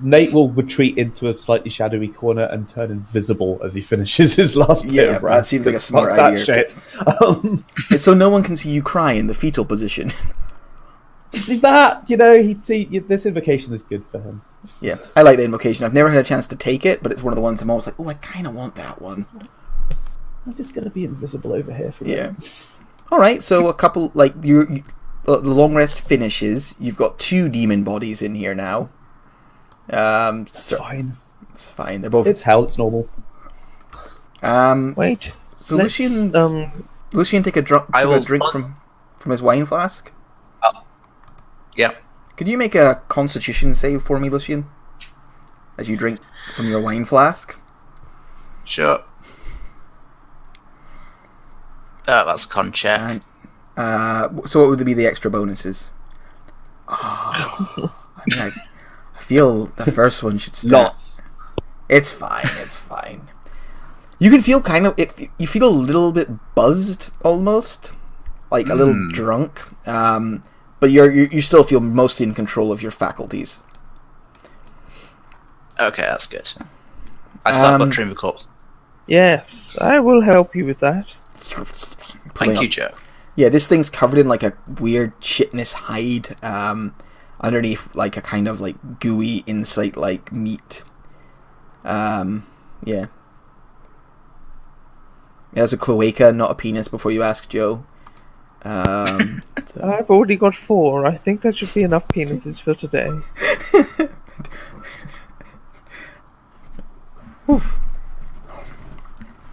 Nate will retreat into a slightly shadowy corner and turn invisible as he finishes his last bit of that seems like a smart idea. Shit. So no one can see you cry in the fetal position. That, this invocation is good for him. Yeah, I like the invocation. I've never had a chance to take it, but it's one of the ones I'm always like, oh, I kind of want that one. I'm just going to be invisible over here for a bit. All right, so a couple, the long rest finishes. You've got 2 demon bodies in here now. It's fine. It's fine. They're both. It's hell. It's normal. Wait. So Lucian take a drink from his wine flask. Yeah. Could you make a Constitution save for me, Lucian, as you drink from your wine flask? Sure. That's a con check. So what would be the extra bonuses? Oh, I feel the first one should start. Lots. It's fine. It's fine. You can feel you feel a little bit buzzed, almost, like a little drunk. But you still feel mostly in control of your faculties. Okay, that's good. I start butchering the corpse. Yes, I will help you with that. Thank you, Joe. Yeah, this thing's covered in like a weird chitinous hide. Underneath like a kind of like gooey insect like meat. Yeah. It has a cloaca, not a penis, before you ask Joe. I've already got 4. I think that should be enough penises for today.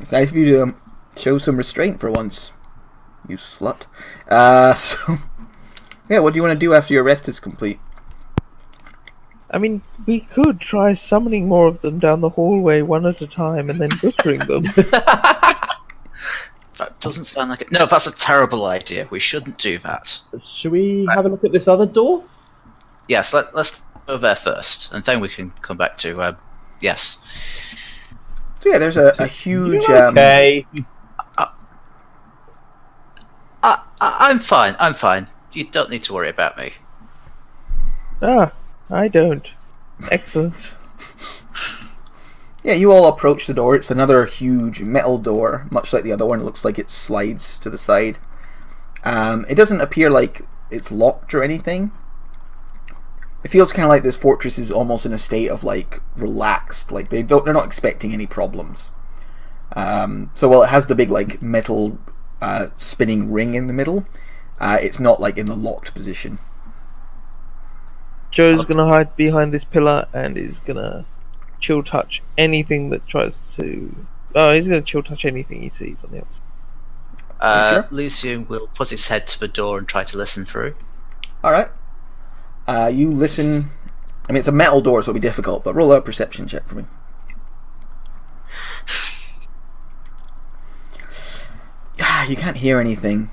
It's nice of you to show some restraint for once, you slut. So, yeah, what do you want to do after your rest is complete? I mean, we could try summoning more of them down the hallway one at a time and then butchering them. That doesn't sound like it. No, that's a terrible idea. We shouldn't do that. Should we have a look at this other door? Yes, let's go there first, and then we can come back to, yes. So yeah, there's a huge... Okay. I'm fine. You don't need to worry about me. I don't. Excellent. Yeah, you all approach the door. It's another huge metal door, much like the other one. It looks like it slides to the side. It doesn't appear like it's locked or anything. It feels kind of like this fortress is almost in a state of like relaxed. Like they're not expecting any problems. So while it has the big like metal spinning ring in the middle, it's not like in the locked position. Joe's gonna hide behind this pillar and is gonna chill touch anything that tries to... Oh, he's gonna chill touch anything he sees on the outside. Sure? Lucian will put his head to the door and try to listen through. Alright. You listen... I mean, it's a metal door, so it'll be difficult, but roll out a perception check for me. You can't hear anything.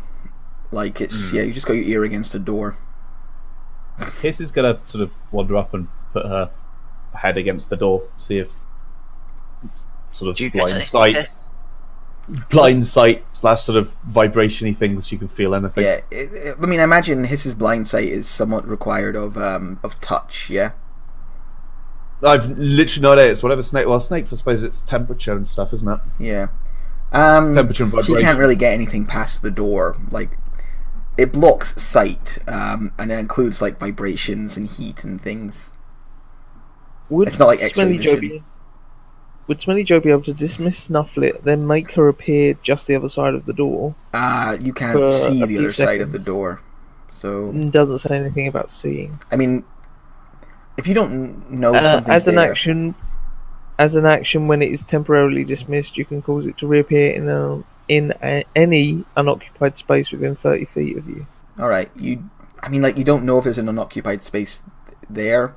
Like, it's... Yeah, you just got your ear against a door. Hiss is gonna sort of wander up and put her head against the door, see if sort of blind sight / sort of vibration-y things she can feel anything. Yeah, I mean, I imagine Hiss's blind sight is somewhat required of touch. Yeah. I've literally no idea. It's whatever snake. Well, snakes, I suppose it's temperature and stuff, isn't it? Yeah. Temperature and vibration. She can't really get anything past the door. Like, it blocks sight, and it includes like vibrations and heat and things. It's not like X-ray vision. Would Smelly Joe be able to dismiss Snufflet, then make her appear just the other side of the door? You can't see the other side of the door, so it doesn't say anything about seeing. I mean, if you don't know something's as an there... action, when it is temporarily dismissed, you can cause it to reappear in any unoccupied space within 30 feet of you. All right, you don't know if there's an unoccupied space there.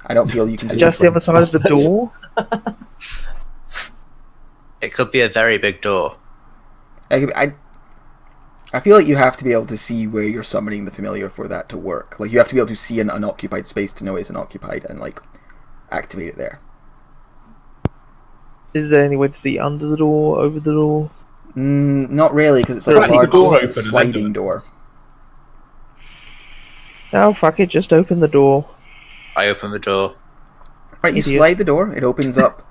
I don't feel you can just the other side of the door. It could be a very big door. I feel like you have to be able to see where you're summoning the familiar for that to work. Like, you have to be able to see an unoccupied space to know it's unoccupied and like activate it there. Is there any way to see under the door, over the door? Not really, because it's like a large sliding door. Oh, fuck it, just open the door. I open the door. Right, you Idiot. slide the door. It opens up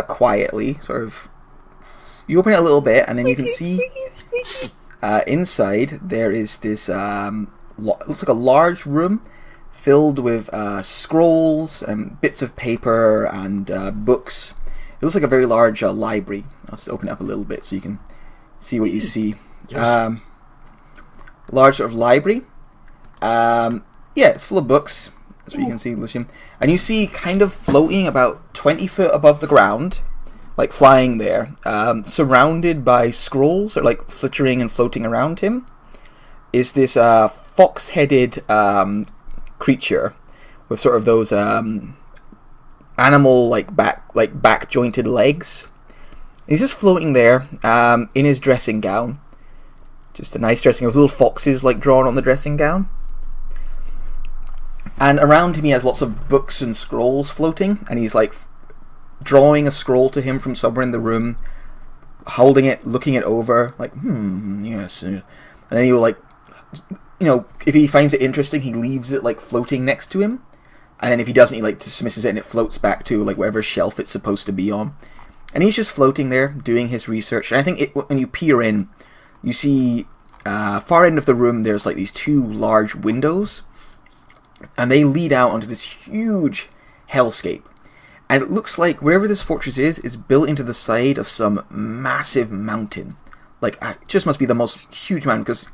quietly, sort of. You open it a little bit, and then you can see inside there is this. Looks like a large room filled with scrolls and bits of paper and books. It looks like a very large library. I'll just open it up a little bit so you can see what you see. Yes. Large sort of library. Yeah, it's full of books. That's what you can see, Lucian. And you see, kind of floating about 20 foot above the ground, like flying there, surrounded by scrolls that are like flittering and floating around him, is this fox-headed creature with sort of those animal back jointed legs. He's just floating there in his dressing gown. Just a nice dressing gown with little foxes like drawn on the dressing gown. And around him he has lots of books and scrolls floating, and he's like drawing a scroll to him from somewhere in the room, holding it, looking it over, like, yes. And then he will, like, you know, if he finds it interesting, he leaves it, like, floating next to him. And then if he doesn't, he, like, dismisses it and it floats back to, like, whatever shelf it's supposed to be on. And he's just floating there, doing his research. And I think when you peer in, you see, far end of the room, there's, like, these two large windows. And they lead out onto this huge hellscape. And it looks like wherever this fortress is built into the side of some massive mountain. Like, it just must be the most huge mountain, because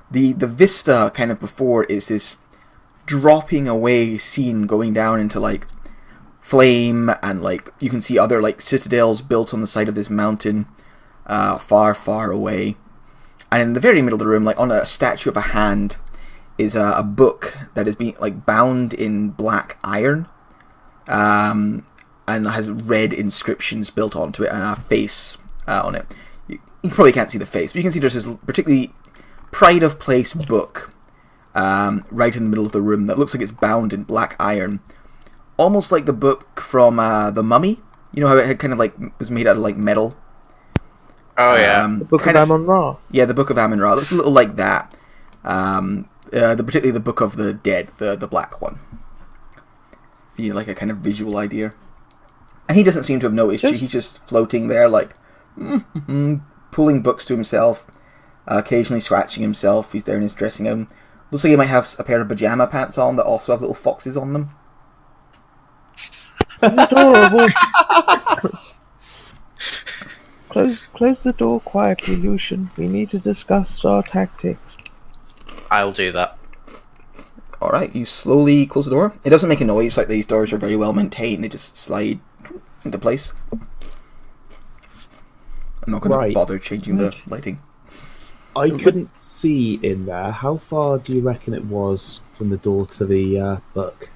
the vista kind of before is this dropping away scene going down into, like, flame, and, like, you can see other, like, citadels built on the side of this mountain far, far away. And in the very middle of the room, like, on a statue of a hand, is a book that is being, like, bound in black iron, and has red inscriptions built onto it and a face on it. You probably can't see the face, but you can see there's this particularly pride of place book right in the middle of the room that looks like it's bound in black iron, almost like the book from The Mummy. You know how it had kind of like was made out of like metal. Oh yeah, The Book of Amun-Ra. Yeah, the Book of Amun-Ra. It looks a little like that. Particularly the Book of the Dead, the black one. You need like a kind of visual idea. And he doesn't seem to have noticed you. He's just floating there, like, pulling books to himself, occasionally scratching himself. He's there in his dressing gown. Looks like he might have a pair of pajama pants on that also have little foxes on them. Adorable. Close the door quietly, Lucian. We need to discuss our tactics. I'll do that. Alright, you slowly close the door. It doesn't make a noise, like these doors are very well maintained. They just slide into place. I'm not going to bother changing the lighting. I couldn't see in there. How far do you reckon it was from the door to the book?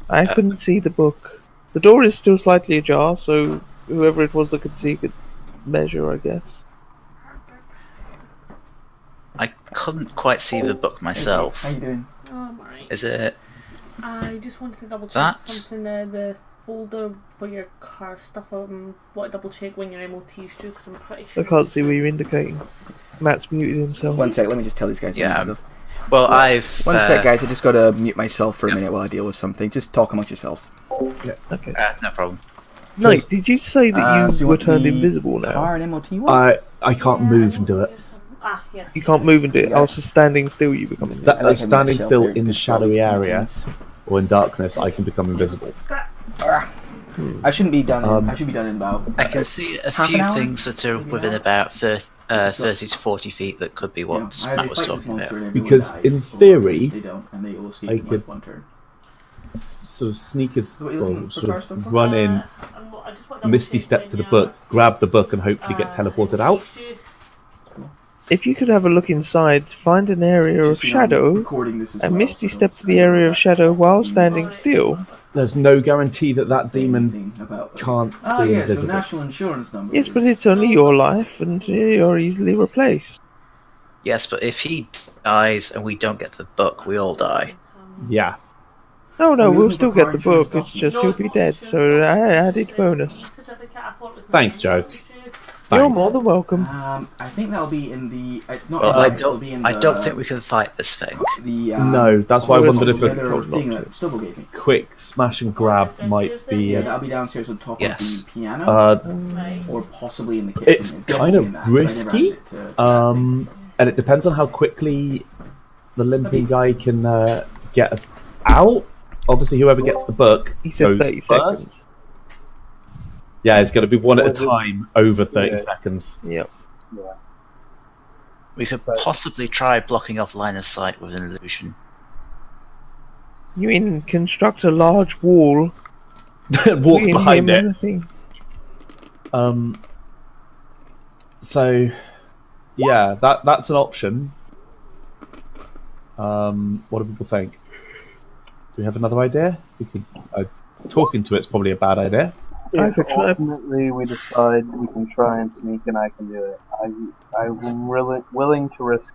I couldn't see the book. The door is still slightly ajar, so whoever it was that could see could measure, I guess. I couldn't quite see the book myself. How you doing? Oh, I'm alright. Is it? I just wanted to double check That? something there. The folder for your car stuff. Want to double check when your MOT is due, because I'm pretty sure. I can't see what you're indicating. Matt's muted himself. One sec, let me just tell these guys Yeah. something. Well, I've. One sec, guys, I just got to mute myself for a minute while I deal with something. Just talk amongst yourselves. Okay. No problem. Knight, did you say that so you you were want turned the invisible now? Car and MOT one? I can't move and do it. Yeah. You can't move and do it. Yeah. Also, standing still, you become invisible. I like having Standing that still shelf there, in it's the good shadowy quality area maintenance. or in darkness, I can become invisible. I shouldn't be done. I should be done in about. I can see a half few an hour? things that are Maybe within an about 30 to 40 feet that could be what Matt was talking about. Because in theory, they don't, and they will escape I in, like, could- one turn. sort of sneakers, what are you looking or for, sort car stuff? of run in, misty step to the book, grab the book, and hopefully get teleported out. If you could have a look inside, find an area of Just, you know, I'm shadow, recording this as and well, misty so step it's- to the area of shadow while standing still. There's no guarantee that that demon Thing about- can't Ah, see yeah, so invisible. national insurance number. Yes, but it's only your life, and you're easily replaced. Yes, but if he dies and we don't get the book, we all die. Yeah. Oh no, Are you we'll looking still for get car the book, insurance it's just No, he'll it's be not dead, insurance, so no. I added bonus. Thanks, Joe. You're Thanks. more than welcome. I think that'll be in the. It's not. Well, in I the, it'll be in I the, don't think we can fight this thing. The No, that's why I wondered if the a other thing that Stubble gave me. quick smash and grab might be. Yeah, that'll be downstairs on top Yes. of the piano, Right. or possibly in the kitchen. It's It'll kind be of in that, but I never risky. had it to- And it depends on how quickly the limping guy can get us out. Obviously, whoever gets the book He said goes 30 first. seconds. Yeah, it's going to be one at a Was it- time over 30 Yeah. seconds. Yep. Yeah. We could possibly try blocking off line of sight with an illusion. You mean construct a large wall? Walk between behind him it. and the thing? So, yeah, that's an option. What do people think? Do we have another idea? We could. Talking to it's probably a bad idea. I If could try. ultimately we decide we can try and sneak and I can do it, I'm really willing to risk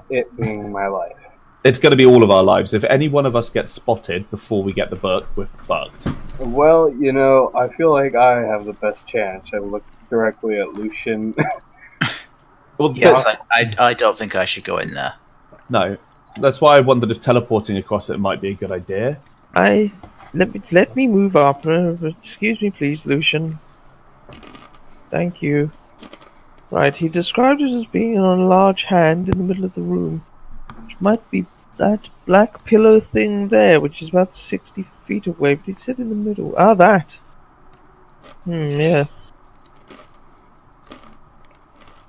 it being my life. It's going to be all of our lives. If any one of us gets spotted before we get the book, we're fucked. Well, you know, I feel like I have the best chance. I look directly at Lucian. Well, Yes, I don't think I should go in there. no. That's why I wondered if teleporting across it might be a good idea. Let me move up. Excuse me, please, Lucian. Thank you. Right, he described it as being on a large hand in the middle of the room, which might be that black pillow thing there, which is about 60 feet away. But he said in the middle. Ah, that. Yes.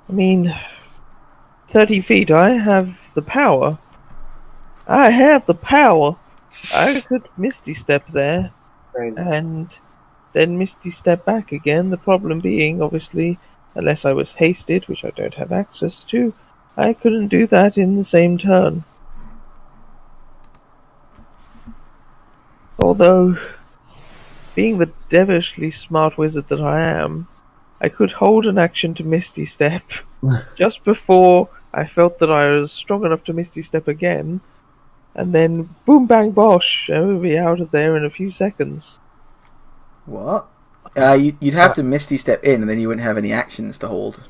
I mean, 30 feet. I have the power. I have the power. I could Misty Step there, Crazy. and then Misty Step back again. The problem being, obviously, unless I was hasted, which I don't have access to, I couldn't do that in the same turn. Although, being the devilishly smart wizard that I am, I could hold an action to Misty Step just before I felt that I was strong enough to Misty Step again, and then boom bang bosh, I would be out of there in a few seconds. What? You'd have to Misty Step in, and then you wouldn't have any actions to hold.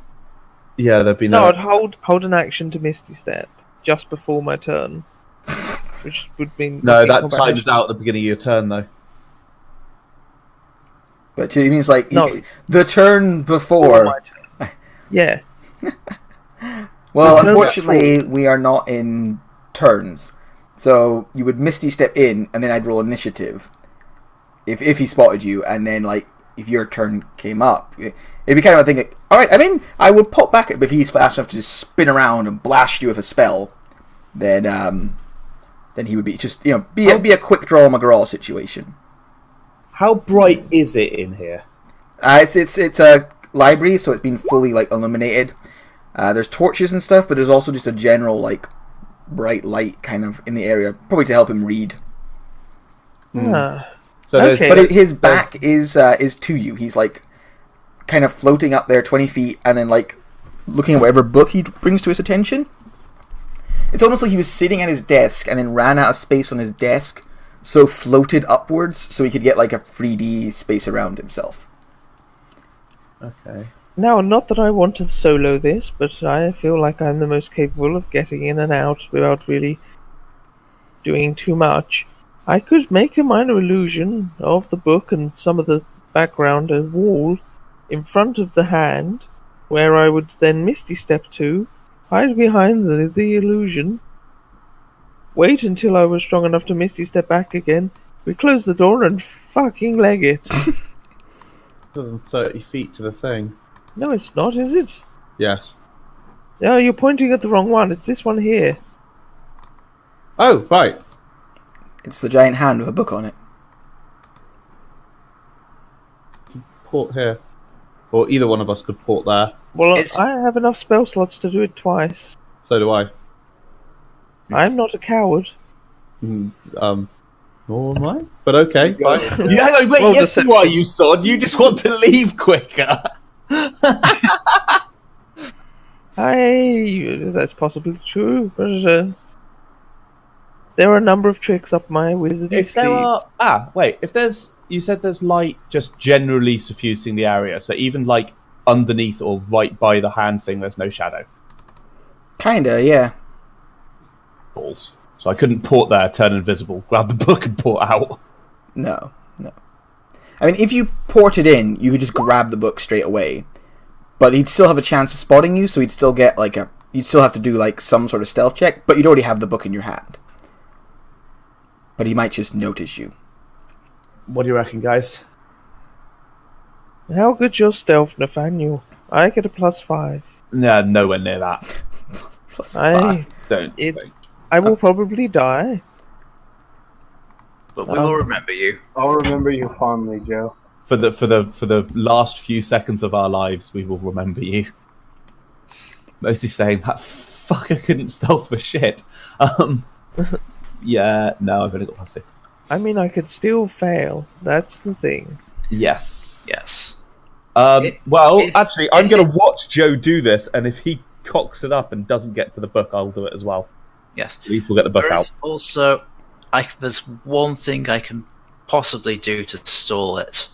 Yeah, there'd be No, no. I'd hold an action to Misty Step just before my turn, which would mean No, that combat times out at the beginning of your turn, though. But it means like No. the turn before before. my turn. Yeah, Well, The turn unfortunately, we are not in turns, so you would Misty Step in, and then I'd roll initiative. If he spotted you, and then like if your turn came up, it'd be kind of a thing. Like, all right, I'm in. I would pop back if he's fast enough to just spin around and blast you with a spell. Then he would be just be a quick draw McGraw situation. How bright is it in here? It's a library, so it's been fully like illuminated. There's torches and stuff, but there's also just a general like bright light kind of in the area, probably to help him read. So Okay. But his back is to you. He's like kind of floating up there 20 feet, and then like looking at whatever book he brings to his attention. It's almost like he was sitting at his desk and then ran out of space on his desk, so floated upwards so he could get like a 3D space around himself. Okay. Now, not that I want to solo this, but I feel like I'm the most capable of getting in and out without really doing too much. I could make a minor illusion of the book and some of the background and wall in front of the hand, where I would then Misty Step to, hide behind the illusion, wait until I was strong enough to Misty Step back again, we close the door and fucking leg it. 30 feet to the thing. No, it's not, is it? Yes. No, you're pointing at the wrong one. It's this one here. Oh, right. It's the giant hand with a book on it. Port here. Or either one of us could port there. Well, It's- I have enough spell slots to do it twice. So do I. I'm not a coward. Nor am I? But okay, fine. Yeah. Yeah, no, wait, Roll yes, you deception. are, you sod. You just want to leave quicker. That's possibly true, but there are a number of tricks up my wizardly If there sleeves. are... wait. If there's... you said there's light just generally suffusing the area, so even like underneath or right by the hand thing, there's no shadow. Kinda, yeah. Balls. So I couldn't port there, turn invisible, grab the book and port out. No. I mean, if you ported in, you could just grab the book straight away. But he'd still have a chance of spotting you, so he'd still get like you'd still have to do like some sort of stealth check, but you'd already have the book in your hand. But he might just notice you. What do you reckon, guys? How good's your stealth, Nathaniel? I get a +5. Yeah, nowhere near that. I Don't. I will probably die. But we will remember you. I'll remember you fondly, Joe. For the last few seconds of our lives, we will remember you. Mostly saying that fucker couldn't stealth for shit. Yeah, no, I've only got +2. I mean, I could still fail. That's the thing. Yes. Yes. Actually, I'm going to watch Joe do this, and if he cocks it up and doesn't get to the book, I'll do it as well. Yes. At least we'll get the book out. Also, there's one thing I can possibly do to stall it.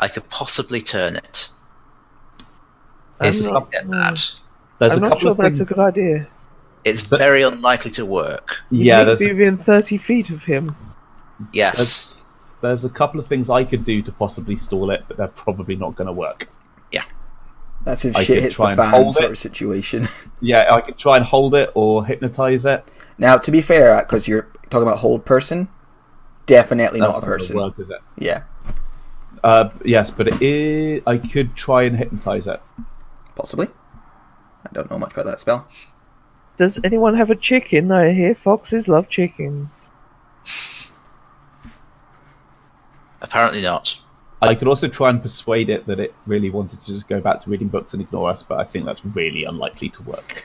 I could possibly turn it. If we get that. There's I'm a not couple sure of that's things. a good idea. It's very unlikely to work. You Yeah, need to be within 30 feet of him. Yes. There's a couple of things I could do to possibly stall it, but they're probably not going to work. That's if I shit could hits try the and fan hold sort it. of situation. Yeah, I could try and hold it or hypnotize it. Now, to be fair, because you're talking about hold person, definitely That's not a not gonna person. work, is it? Yeah, Yes, but I could try and hypnotize it. possibly. I don't know much about that spell. Does anyone have a chicken? I hear foxes love chickens. Apparently not. I could also try and persuade it that it really wanted to just go back to reading books and ignore us, but I think that's really unlikely to work.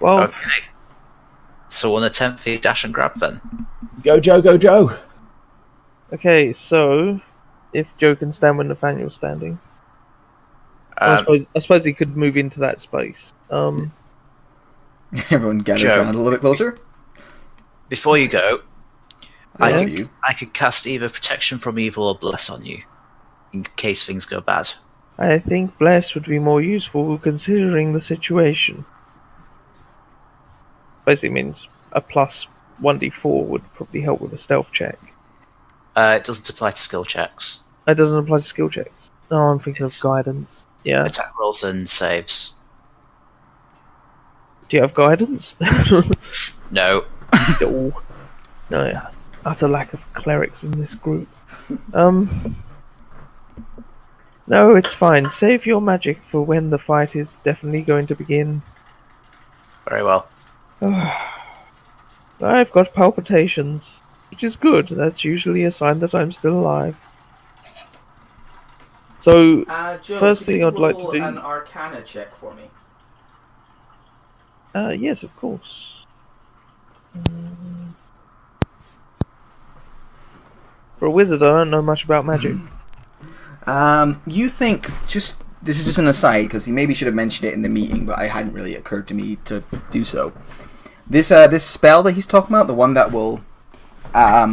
Well, Okay. So on a 10 feet dash and grab then. Go, Joe, go, Joe! okay, so if Joe can stand when Nathaniel's standing, I suppose he could move into that space. Everyone gathers Joe. around a little bit closer. Before you go, I Yeah. love you. I could cast either protection from evil or bless on you, in case things go bad. I think bless would be more useful considering the situation. Basically means a plus 1d4 would probably help with a stealth check. It doesn't apply to skill checks. It doesn't apply to skill checks. No, I'm thinking It's- of guidance. Yeah. Attack rolls and saves. Do you have guidance? No. No. No, yeah. Utter lack of clerics in this group. No, it's fine. Save your magic for when the fight is definitely going to begin. Very well. I've got palpitations, which is good. That's usually a sign that I'm still alive. So, Joe, First thing I'd like to roll do- an Arcana check for me. yes, of course. For a wizard, I don't know much about magic. You think this is just an aside because he maybe should have mentioned it in the meeting, but it hadn't really occurred to me to do so. This spell that he's talking about, the one that will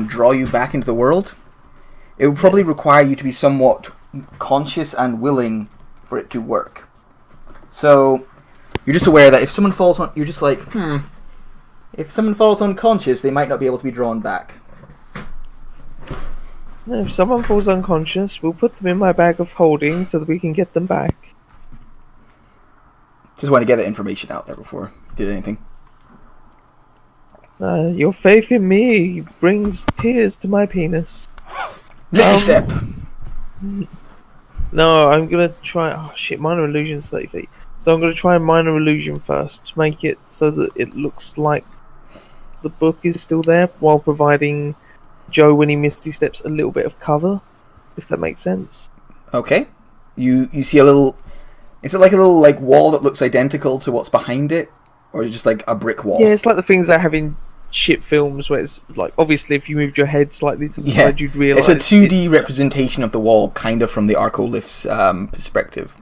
draw you back into the world, it would probably require you to be somewhat conscious and willing for it to work. So you're just aware that if someone falls on, you're just like, if someone falls unconscious, they might not be able to be drawn back. If someone falls unconscious, we'll put them in my bag of holding so that we can get them back. Just want to get that information out there before you did anything. Your faith in me brings tears to my penis. Misty step. No, I'm gonna try. Oh shit, minor illusion's 30 feet. So I'm gonna try minor illusion first to make it so that it looks like the book is still there while providing Joe, when he misty steps, a little bit of cover, if that makes sense. Okay. You see a little... Is it like a little wall that looks identical to what's behind it? Or is it just like a brick wall? Yeah, it's like the things they have in shit films where it's like, obviously if you moved your head slightly to the side, you'd realise... It's a 2D representation of the wall, kind of from the Arcanaloths perspective.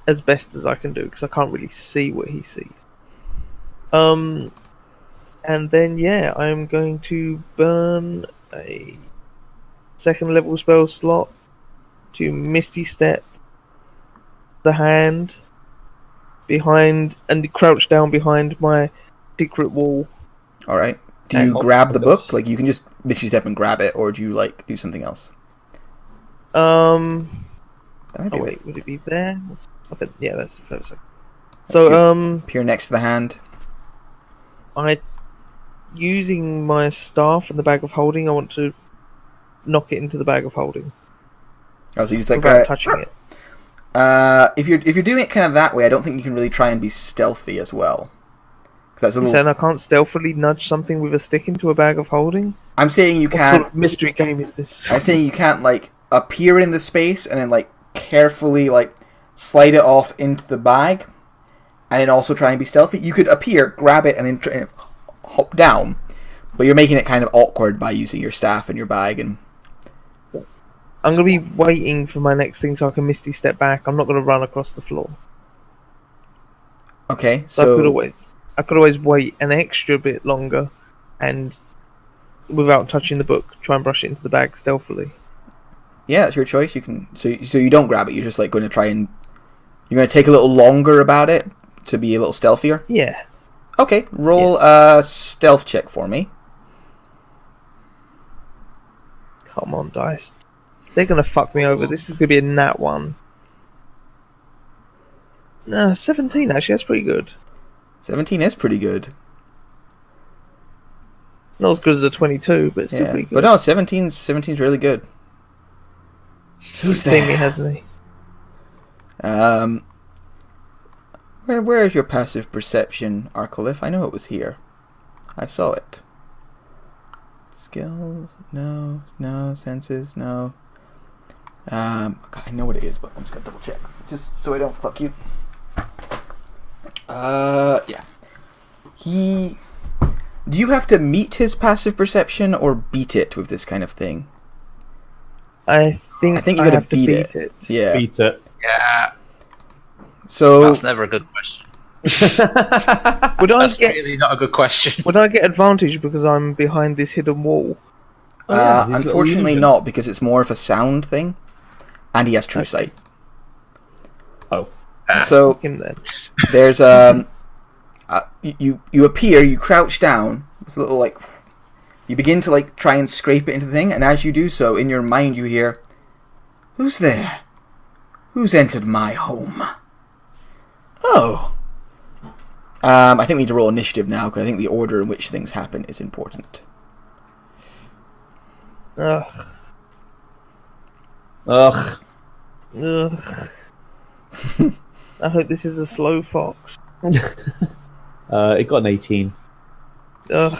As best as I can do, because I can't really see what he sees. And then, yeah, I'm going to burn a second level spell slot to Misty Step the hand behind and crouch down behind my secret wall. Alright. Do And you grab the book? Like, you can just Misty Step and grab it, or do you, like, do something else? That might be Oh wait, would it be there? I think, yeah, that's the first second. So, So, appear next to the hand. Using my staff and the bag of holding, I want to knock it into the bag of holding. Oh, so you just like without touching it. If you're doing it kind of that way, I don't think you can really try and be stealthy as well. That's a You're little... saying I can't stealthily nudge something with a stick into a bag of holding? I'm saying you What can't... sort of mystery game is this? I'm saying you can't, like, appear in the space and then, like, carefully, like, slide it off into the bag and then also try and be stealthy. You could appear, grab it, and then try and hop down, but you're making it kind of awkward by using your staff and your bag. And I'm going to be waiting for my next thing so I can Misty Step back. I'm not going to run across the floor. Okay, so I could always wait an extra bit longer and, without touching the book, try and brush it into the bag stealthily. Yeah, it's your choice. You can so you don't grab it. You're just like going to try and you're going to take a little longer about it to be a little stealthier. Yeah. Okay, roll a stealth check for me. Come on, dice. They're going to fuck me over. This is going to be a nat 1. 17 actually. That's pretty good. 17 is pretty good. Not as good as a 22, but it's still pretty good. But no, 17's really good. Who's seen me, hasn't he? Where is your passive perception, Arcanaloths? I know it was here. I saw it. Skills? No. Senses? No. God, I know what it is, but I'm just gonna double check. Just so I don't fuck you. Yeah. Do you have to meet his passive perception or beat it with this kind of thing? I think you gotta have to beat it. Yeah. Beat it. Yeah. So that's never a good question. That's really not a good question. Would I get advantage because I'm behind this hidden wall? Unfortunately not, because it's more of a sound thing. And he has true sight. Oh. So there's you appear, you crouch down. It's a little like you begin to like try and scrape it into the thing, and as you do so, in your mind you hear, "Who's there? Who's entered my home?" Oh. I think we need to roll initiative now, because I think the order in which things happen is important. Ugh. I hope this is a slow fox. It got an 18. Ugh.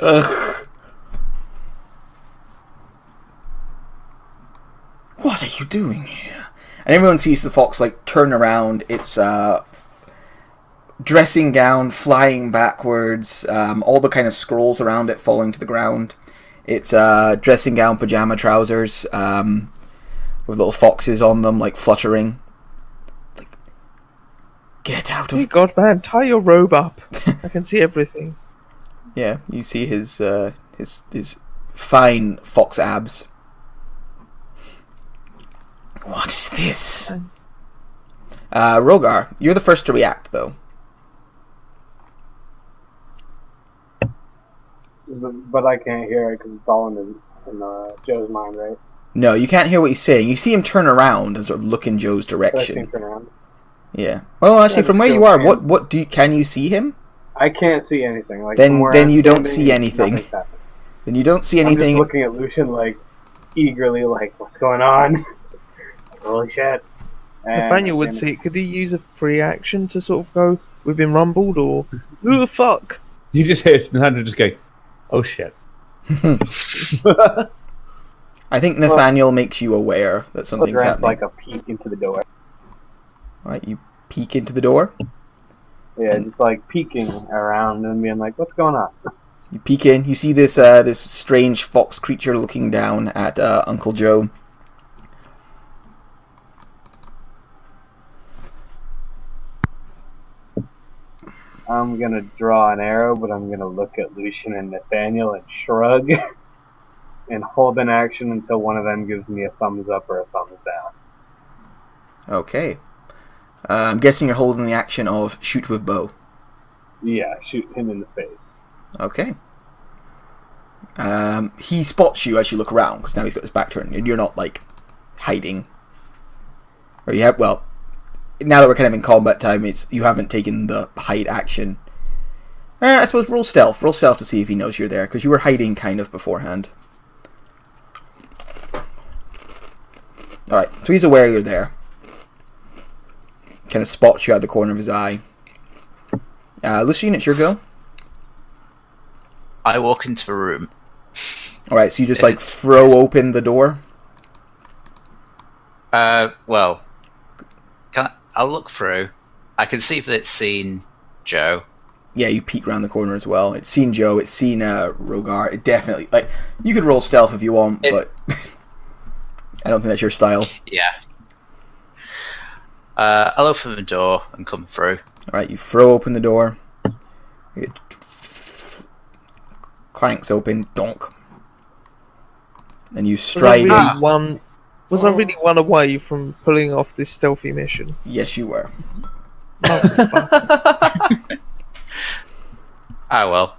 Ugh. What are you doing here? And everyone sees the fox like turn around. It's dressing gown flying backwards. All the kind of scrolls around it falling to the ground. It's dressing gown, pajama trousers, with little foxes on them, like fluttering. Like, get out of! Hey God, man, tie your robe up. I can see everything. Yeah, you see his fine fox abs. What is this? Rogar, you're the first to react, though. But I can't hear it because it's all in Joe's mind, right? No, you can't hear what he's saying. You see him turn around and sort of look in Joe's direction. But I see him turn around. Yeah. Well, actually, from where you are, can you see him? I can't see anything. Like then you don't see anything. Then you don't see anything. I'm just looking at Lucian like eagerly, like, what's going on? Holy shit! Nathaniel would see it. Could he use a free action to sort of go, "We've been rumbled," or "Who the fuck?" You just hear Nathaniel just go, "Oh shit." I think Nathaniel makes you aware that something's happening. Like a peek into the door. Alright, you peek into the door. Yeah, just like peeking around and being like, "What's going on?" You peek in. You see this this strange fox creature looking down at Uncle Joe. I'm gonna draw an arrow, but I'm gonna look at Lucian and Nathaniel and shrug and hold an action until one of them gives me a thumbs up or a thumbs down. Okay. I'm guessing you're holding the action of shoot with bow. Yeah, shoot him in the face. Okay. He spots you as you look around because now he's got his back turned and you're not like hiding. Or you have now that we're kind of in combat time, you haven't taken the hide action. I suppose roll stealth. Roll stealth to see if he knows you're there because you were hiding kind of beforehand. All right, so he's aware you're there. Kind of spots you out the corner of his eye. Lucian, it's your go. I walk into the room. Alright, so you just like throw open the door? Well, I'll look through. I can see that it's seen Joe. Yeah, you peek around the corner as well. It's seen Joe, it's seen Rogar. It definitely, like, you could roll stealth if you want, but I don't think that's your style. Yeah. I'll open the door and come through. Alright, you throw open the door. It clanks open, donk. And you stride in. Was I really one away from pulling off this stealthy mission? Yes, you were. Well.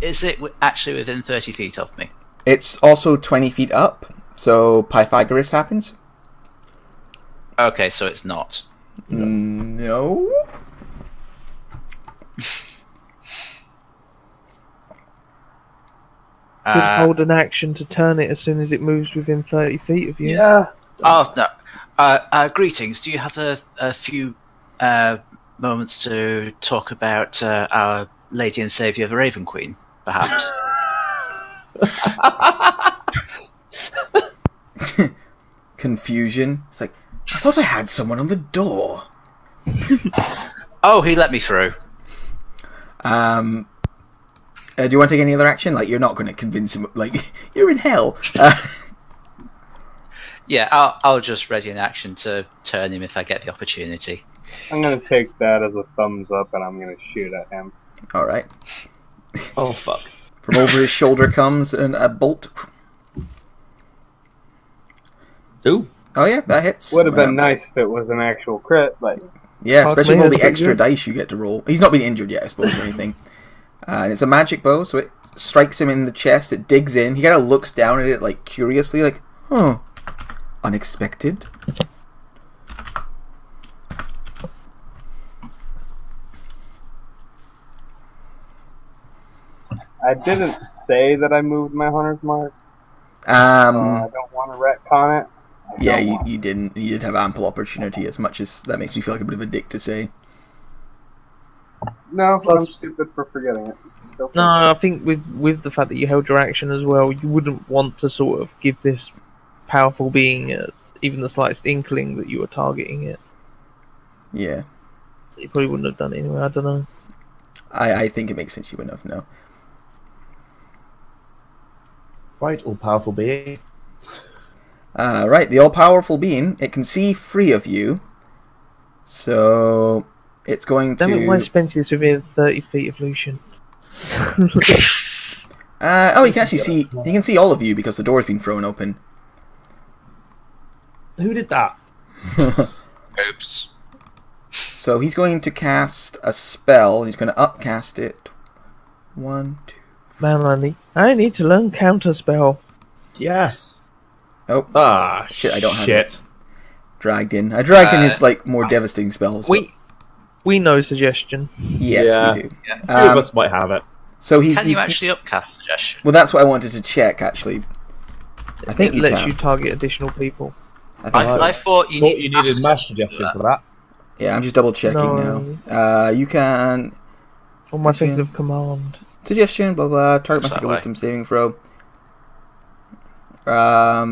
Is it actually within 30 feet of me? It's also 20 feet up, so Pythagoras happens. Okay, so it's not. No. Could hold an action to turn it as soon as it moves within 30 feet of you. Yeah. Oh, no. Greetings. Do you have a few moments to talk about our Lady and Saviour, the Raven Queen, perhaps? Confusion. It's like, I thought I had someone on the door. Oh, he let me through. Do you want to take any other action? Like, you're not going to convince him. Like, you're in hell. Yeah, I'll just ready an action to turn him if I get the opportunity. I'm gonna take that as a thumbs up, and I'm gonna shoot at him. All right. Oh fuck! From over his shoulder comes a bolt. Ooh. Oh yeah, that hits. Would have been nice if it was an actual crit, but yeah, especially with all the that's extra good. dice you get to roll. He's not been injured yet, I suppose, or anything. And it's a magic bow, so it strikes him in the chest. It digs in. He kind of looks down at it, like curiously, like, "Oh, unexpected." I didn't say that I moved my hunter's mark. I don't want to retcon it. Yeah, you didn't. You did have ample opportunity. As much as that makes me feel like a bit of a dick to say. No, I'm stupid for forgetting it. No, I think with the fact that you held your action as well, you wouldn't want to sort of give this powerful being even the slightest inkling that you were targeting it. Yeah, So you probably wouldn't have done it anyway. I don't know. I think it makes sense. You wouldn't have. No. Right, all-powerful being. Right, the all-powerful being. It can see 3 of you, so it's going to. Damn it, why Spencer is within 30 feet of Lucian? He can actually see. He can see all of you because the door's been thrown open. Who did that? Oops. So he's going to cast a spell. He's going to upcast it. 1, 2. Man, I need to learn counterspell. Yes. Oh, Ah, shit! I don't have shit. it. Dragged in. I dragged in his like more devastating spells. We know suggestion. Yes, Yeah. we do. Yeah. Few of us might have it. So he's. Can you he's- actually upcast suggestion? Well, that's what I wanted to check. Actually, I think It you lets can. you target additional people. I think so. I thought you needed mass mass suggestion suggestion for that. Yeah, I'm just double checking now. You can On my Suggestion. thing of command. suggestion. Blah blah. Target must That make a way. wisdom saving throw.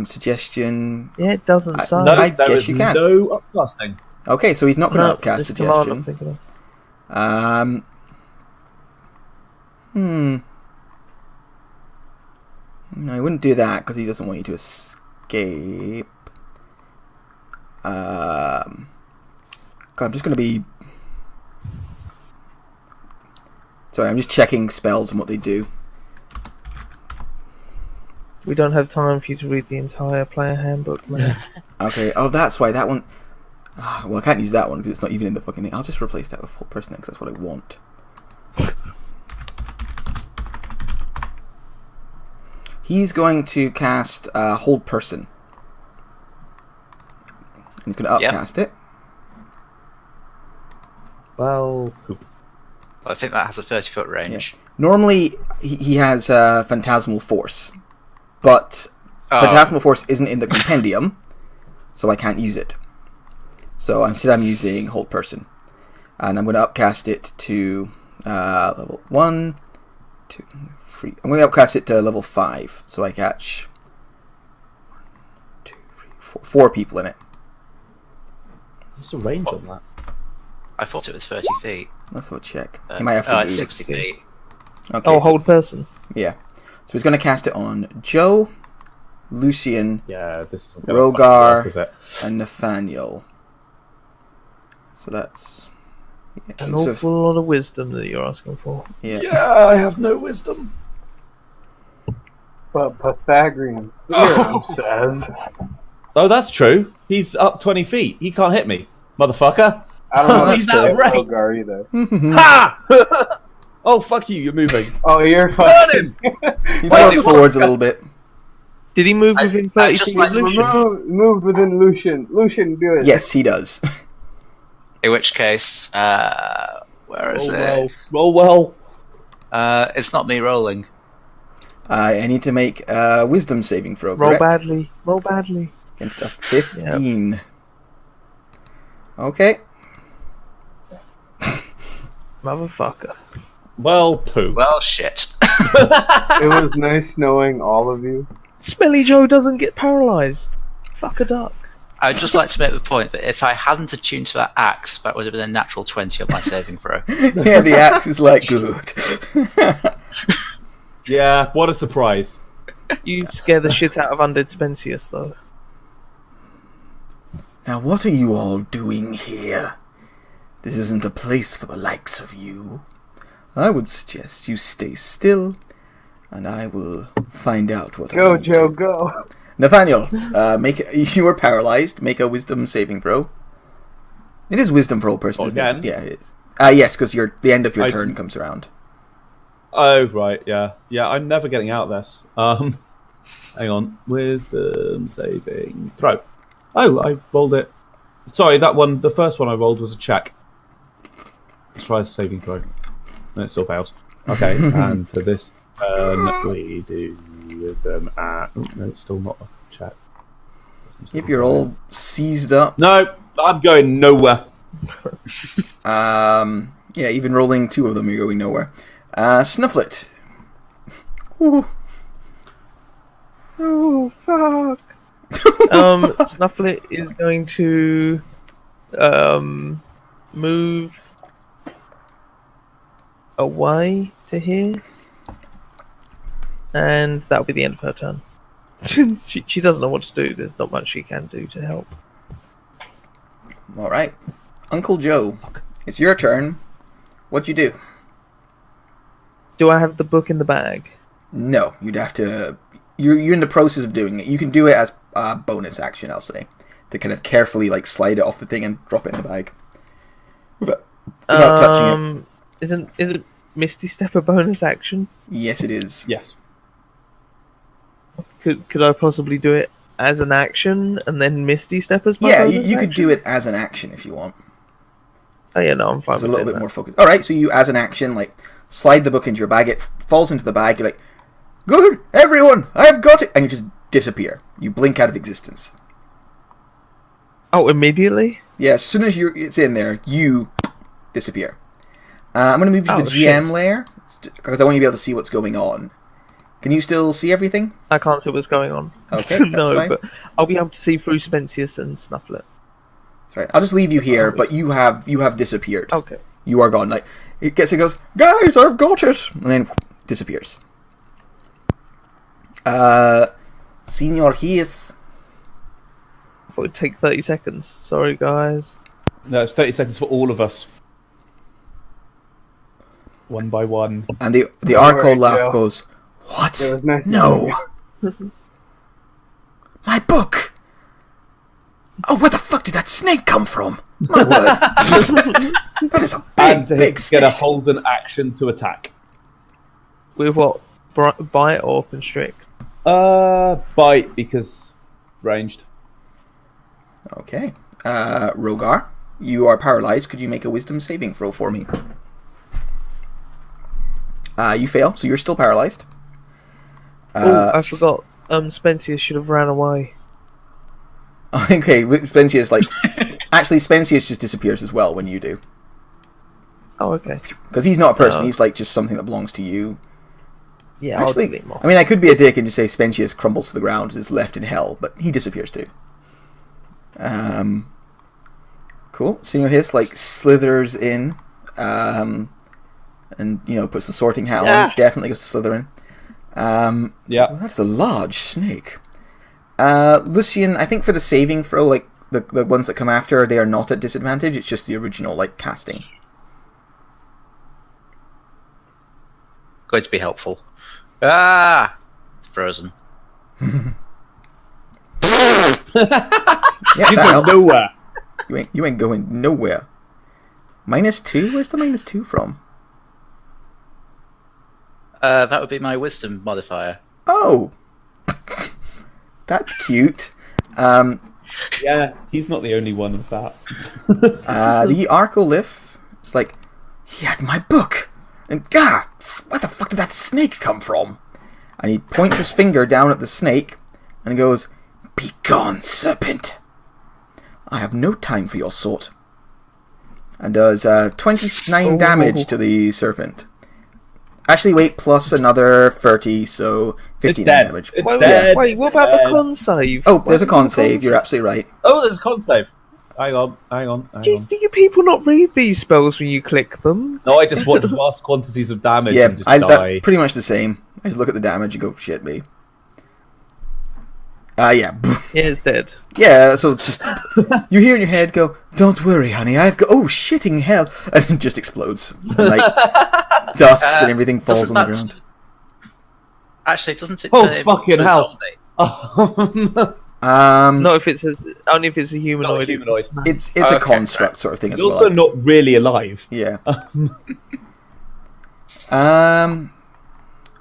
Suggestion. Yeah, it doesn't say. No, I there guess is you can. no upcasting. Okay, so he's not going to upcast this command I'm suggestion. thinking of. No, he wouldn't do that because he doesn't want you to escape. God, I'm just going to be Sorry, I'm just checking spells and what they do. We don't have time for you to read the entire player handbook, man. Okay, oh, that's why that one... well, I can't use that one because it's not even in the fucking thing. I'll just replace that with hold person because that's what I want. He's going to cast hold person. He's going to upcast it. Well, poop. Well, I think that has a 30-foot range. Yeah. Normally, he has Phantasmal Force. But Phantasmal Force isn't in the compendium, so I can't use it. So instead I'm using hold person. And I'm going to upcast it to level 1, 2, 3. I'm going to upcast it to level 5, so I catch 1, 2, 3, 4 people in it. What's the range on that? I thought it was 30 feet. Let's have a check. You might have to it's move. 60 feet. Okay, Oh, hold person. Yeah. So he's going to cast it on Joe, Lucian, Yeah, this isn't Rogar, is it? and Nathaniel. So that's... Yeah, An awful lot of wisdom that you're asking for. yeah. I have no wisdom. But Pythagorean theorem says... Oh, that's true. He's up 20 feet. He can't hit me, motherfucker. I don't know if He's it's not right. Rogar either. Ha! Oh, fuck you. You're moving. Oh, you're Burn fucking... him! He Wait, floats it wasn't forwards a little bit. Did he move within 30 just feet like of to Lucian? Moved within Lucian. Lucian, do it. Yes, he does. In which case, where is it? Roll well. It's not me rolling. I need to make a wisdom saving throw, Roll correct? badly. Roll badly. Against a 15. Okay. Motherfucker. Well, poo. Well, shit. It was nice knowing all of you. Smelly Joe doesn't get paralysed. Fuck a duck. I'd just like to make the point that if I hadn't attuned to that axe, that would have been a natural 20 on my saving throw. Yeah, the axe is like good. Yeah, what a surprise. You scare the shit out of undead Spensius, though. Now, what are you all doing here? This isn't a place for the likes of you. I would suggest you stay still, and I will find out what I Go, need to. Joe, go. Nathaniel, you are paralyzed. Make a wisdom saving throw. It is wisdom for all person, isn't Again? it? Yeah, it is. Yes, because the end of your turn comes around. Oh, right, yeah. Yeah, I'm never getting out of this. Hang on. Wisdom saving throw. Oh, I rolled it. Sorry, that one, the first one I rolled was a check. Let's try the saving throw. No, it still fails. Okay, and for this turn, we do them at... Oh, no, it's still not a check. Yep, you're all seized up. No, I'm going nowhere. Yeah, even rolling 2 of them, you're going nowhere. Snufflet. Ooh. Oh, fuck. Snufflet is going to move away to here, and that'll be the end of her turn. she doesn't know what to do. There's not much she can do to help. All right, Uncle Joe, it's your turn. What'd you do? Do I have the book in the bag? No, you'd have to. You're in the process of doing it. You can do it as a bonus action, I'll say, to kind of carefully like slide it off the thing and drop it in the bag without touching it. Isn't Misty Step a bonus action? Yes, it is. Yes. Could I possibly do it as an action and then Misty Step as my Yeah, bonus you could action? do it as an action if you want. Oh yeah, no, I'm fine It's a with little doing bit that. more focused. All right, so you, as an action, like slide the book into your bag. It falls into the bag. You're like, "Good, everyone, I've got it," and you just disappear. You blink out of existence. Oh, immediately? Yeah, as soon as it's in there, you disappear. I'm going to move you to the Oh, GM shit. layer because I want you to be able to see what's going on. Can you still see everything? I can't see what's going on. Okay, that's no, fine. but I'll be able to see through Spensius and Snufflet. That's right. I'll just leave you here, but you have disappeared. Okay. You are gone. Like it goes, "Guys, I've got it," and then disappears. Senior Heath. I thought it'd take 30 seconds. Sorry, guys. No, it's 30 seconds for all of us. one by one. And the Don't Arco worry, laugh Joe. goes, "What? There was nothing No! My book! Oh, where the fuck did that snake come from? My word! That is a And big get a snake." hold an action to attack. With what? Bite or constrict? Bite because ranged. Okay. Rogar, you are paralyzed. Could you make a wisdom saving throw for me? You fail, so you're still paralyzed. Oh, I forgot. Spencer should have ran away. Okay, Spencius, like... actually, Spencius just disappears as well when you do. Oh, okay. Because he's not a person, Oh. he's like just something that belongs to you. Yeah, Actually, I'll delete him off. I mean, I could be a dick and just say Spencius crumbles to the ground and is left in hell, but he disappears too. Cool. Senior Hiss, like, slithers in, and, puts the sorting hat on. Definitely goes to slither in. Yeah. Well, that's a large snake. Lucian, I think for the saving throw, like, the ones that come after, they are not at disadvantage, it's just the original, like, casting. Going to be helpful. Ah! Frozen. Yeah, You that go helps. nowhere. You ain't going nowhere. -2? Where's the -2 from? That would be my wisdom modifier. Oh! That's cute. Yeah, he's not the only one with that. The Arcolith, it's like, he had my book! And, where the fuck did that snake come from? And he points his finger down at the snake, and goes, "Be gone, serpent! I have no time for your sort." And does 29 damage to the serpent. Actually, wait, plus another 30, so 59 dead. damage. It's Wait, dead. wait, what about the con save? Oh, Why there's a didn't con the save, you're absolutely right. Oh, there's a con save. Hang on. Jeez, do you people not read these spells when you click them? No, I just watch vast quantities of damage Yeah, and just die. that's pretty much the same. I just look at the damage and go, shit me. Yeah. Yeah, it's dead. Yeah, so just you hear in your head go, "Don't worry, honey, I've got..." Oh, shitting hell! And it just explodes. And, like, dust and everything falls on the ground. Actually, doesn't it? Oh, fucking hell. zombie? Not if it says only if it's a humanoid. Not a humanoid. It's a Okay, construct sort of thing as It's well. also not really alive. Yeah.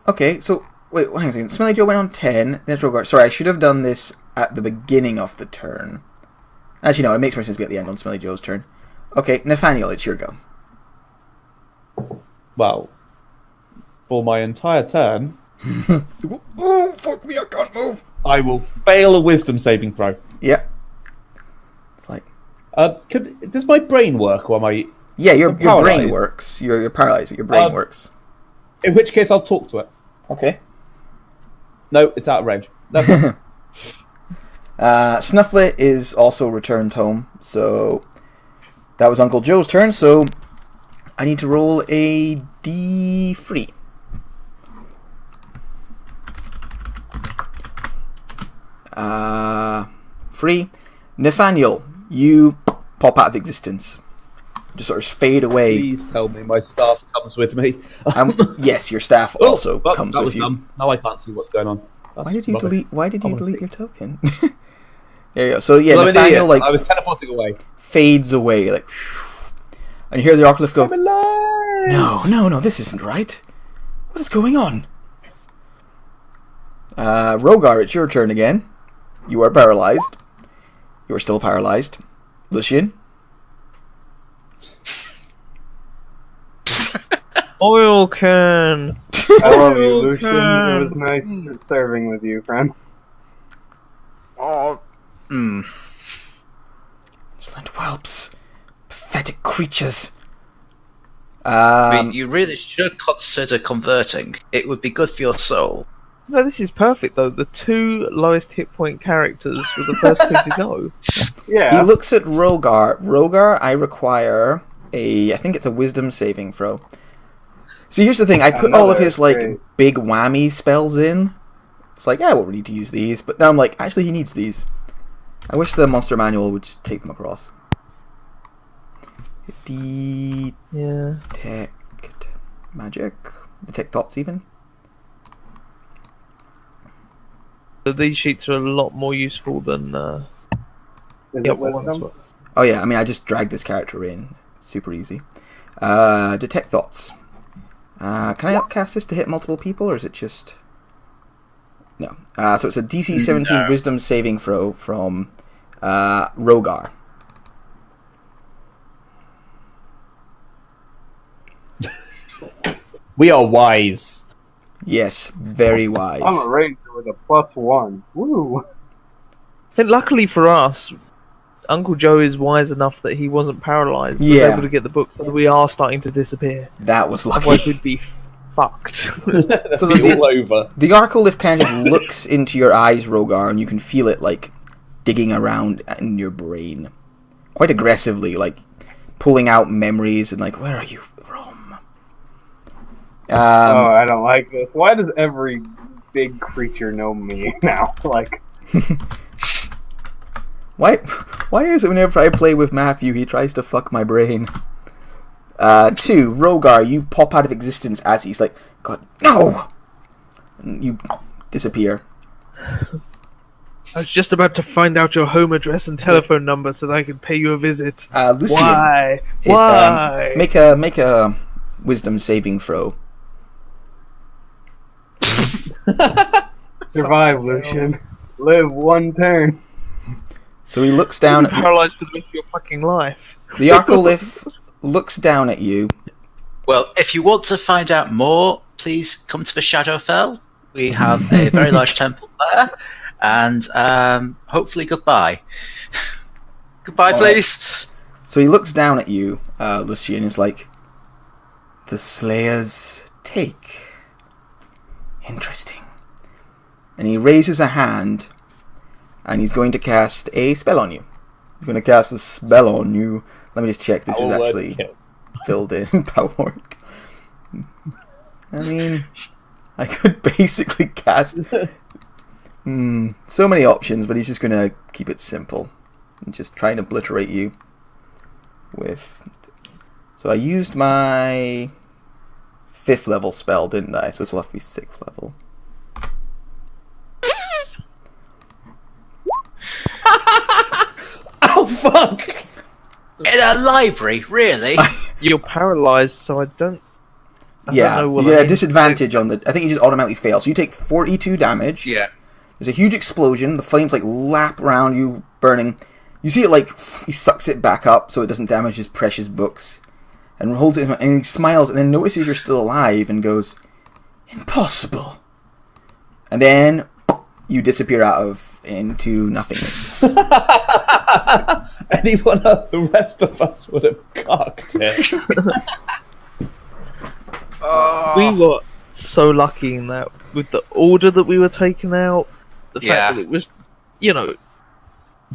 Okay, so wait, hang on a second. Smelly Joe went on 10. Then Rogar. Sorry, I should have done this at the beginning of the turn. Actually, no, it makes more sense to be at the end on Smelly Joe's turn. Okay, Nathaniel, it's your go. Well, for my entire turn, Oh, fuck me, I can't move. I will fail a wisdom saving throw. Yep. It's like, Does my brain work or am I... yeah, your brain paralyzed. works. You're paralyzed, but your brain works. In which case, I'll talk to it. Okay. No, it's out of range. No. Snufflet is also returned home, so that was Uncle Joe's turn, so I need to roll a D3. Free. Nathaniel, you pop out of existence. Just sort of fade away. Please tell me my staff comes with me. Yes, your staff also Oh, comes that with was you. dumb. Now I can't see what's going on. That's Why did you rubbish. delete? Why did you I wanna delete see. your token? There you go. So yeah, Well, I'm an Nathaniel idiot. like I was teleporting away. fades away, like, and you hear the Arcanaloths go, I'm alive! No, this isn't right. What is going on? Rogar, it's your turn again. You are paralyzed. You are still paralyzed. Lucian. Oil can. I love you, Lucian. It was nice serving with you, friend. Oh, Insolent whelps. Pathetic creatures. I mean, you really should consider converting. It would be good for your soul. No, this is perfect though. The two lowest hit point characters were the first two to go. Yeah. He looks at Rogar. Rogar, I require I think it's a wisdom saving throw. See, here's the thing. I put all of his, like, Great. big whammy spells in. It's like, yeah, we won't need to use these. But now I'm like, actually, he needs these. I wish the monster manual would just take them across. Yeah. Detect magic, detect thoughts even. So these sheets are a lot more useful than the Is other it ones wisdom? were. Oh yeah, I mean I just dragged this character in. It's super easy. Detect thoughts. Can I upcast this to hit multiple people, or is it just... No. So it's a DC 17 No. Wisdom saving throw from Rogar. We are wise. Yes, very wise. I'm a ranger with a +1. Woo! I think luckily for us, Uncle Joe is wise enough that he wasn't paralysed. Was Yeah. able to get the book, so that we are starting to disappear. That was lucky. Otherwise, we'd be fucked. So Be all over. The Arcanaloth kind of looks into your eyes, Rogar, and you can feel it like digging around in your brain, quite aggressively, like pulling out memories and like, where are you from? Oh, I don't like this. Why does every big creature know me now? Like, Why is it whenever I play with Matthew, he tries to fuck my brain? 2, Rogar, you pop out of existence as he's like, God, no! And you disappear. I was just about to find out your home address and telephone number so that I could pay you a visit. Lucian, Why? Why? Make a wisdom saving throw. survive, Lucian. Live one turn. So he looks down You'll be at paralyzed for the rest of your fucking life. the Arcanaloth looks down at you. Well, if you want to find out more, please come to the Shadowfell. We have a very large temple there, and hopefully goodbye. Goodbye, please. So he looks down at you, Lucian, is like, the Slayers take. Interesting. And he raises a hand, and he's going to cast a spell on you. He's going to cast a spell on you. Let me just check. This is Our word actually kill. filled in. Power work. I mean, I could basically cast... so many options, but he's just going to keep it simple. And just try and obliterate you with... So I used my 5th level spell, didn't I? So this will have to be 6th level. Oh fuck! In a library, really? You're paralyzed, so I don't Yeah, know what you that get a means. disadvantage on the... I think you just automatically fail. So you take 42 damage. Yeah. There's a huge explosion. The flames like lap around you, burning. You see it like he sucks it back up so it doesn't damage his precious books, and holds it, and he smiles, and then notices you're still alive and goes, "Impossible!" And then you disappear into nothingness. Anyone of the rest of us would have cocked it. We were so lucky in that with the order that we were taken out, the Yeah. fact that it was, you know,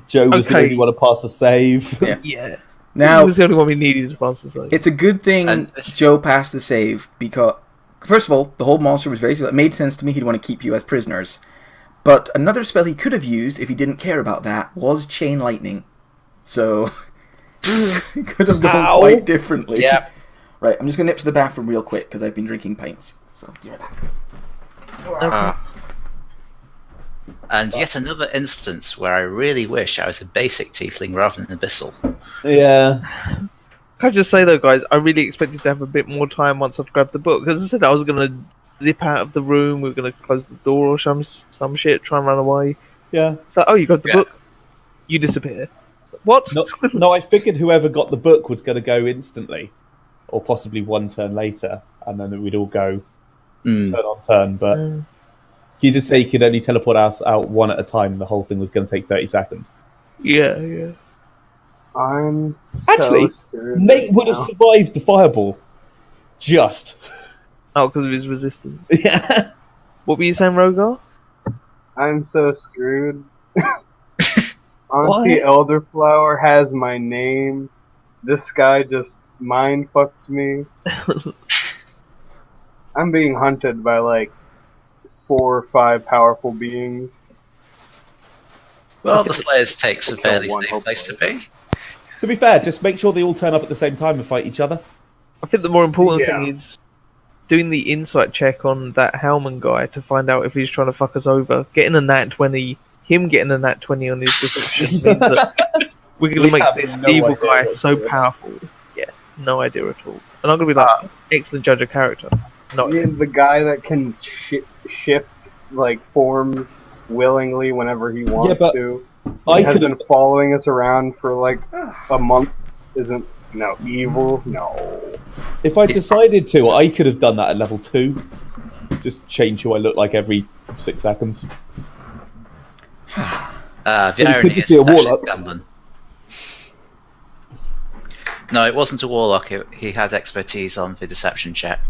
Joe was the Okay. only one to pass a save. Yeah. yeah. Now He was the only one we needed to pass the save. it's a good thing And this- Joe passed the save, because first of all, the whole monster was very... It made sense to me he'd want to keep you as prisoners. But another spell he could have used, if he didn't care about that, was Chain Lightning. So, he could have gone Ow. quite differently. Yeah. Right, I'm just going to nip to the bathroom real quick, because I've been drinking pints. So, be right back. And yet another instance where I really wish I was a basic tiefling rather than abyssal. Yeah. Can I just say though, guys, I really expected to have a bit more time once I'd grabbed the book. As I said, I was gonna zip out of the room. We were gonna close the door or some shit, try and run away. Yeah. So, oh, you got the Yeah. book. You disappear. What? No, I figured whoever got the book was going to go instantly, or possibly one turn later, and then we'd all go turn on turn. But you just say you could only teleport us out one at a time. The whole thing was going to take 30 seconds. Yeah. I'm Actually, so screwed Nate right would have now. survived the fireball. Just. Oh, because of his resistance. Yeah. What were you saying, Rogar? I'm so screwed. Auntie Why? Elderflower has my name. This guy just mind fucked me. I'm being hunted by like 4 or 5 powerful beings. Well, the Slayers takes a Kill fairly one, safe place to be. To be fair, just make sure they all turn up at the same time and fight each other. I think the more important Yeah. thing is doing the insight check on that Hellman guy to find out if he's trying to fuck us over. Getting a nat 20, him getting a nat 20 on his deception means that we're going to make have this no evil idea guy what so to do. powerful. Yeah, no idea at all. And I'm going to be like, excellent judge of character. No I idea. mean, the guy that can shift like forms willingly whenever he wants but to. I He has could been have. following us around for like a month. Isn't evil? No. If I decided to, I could have done that at level 2. Just change who I look like every 6 seconds. The could irony just is be a it's actually warlock. Gambling. No, it wasn't a warlock. He had expertise on the deception check.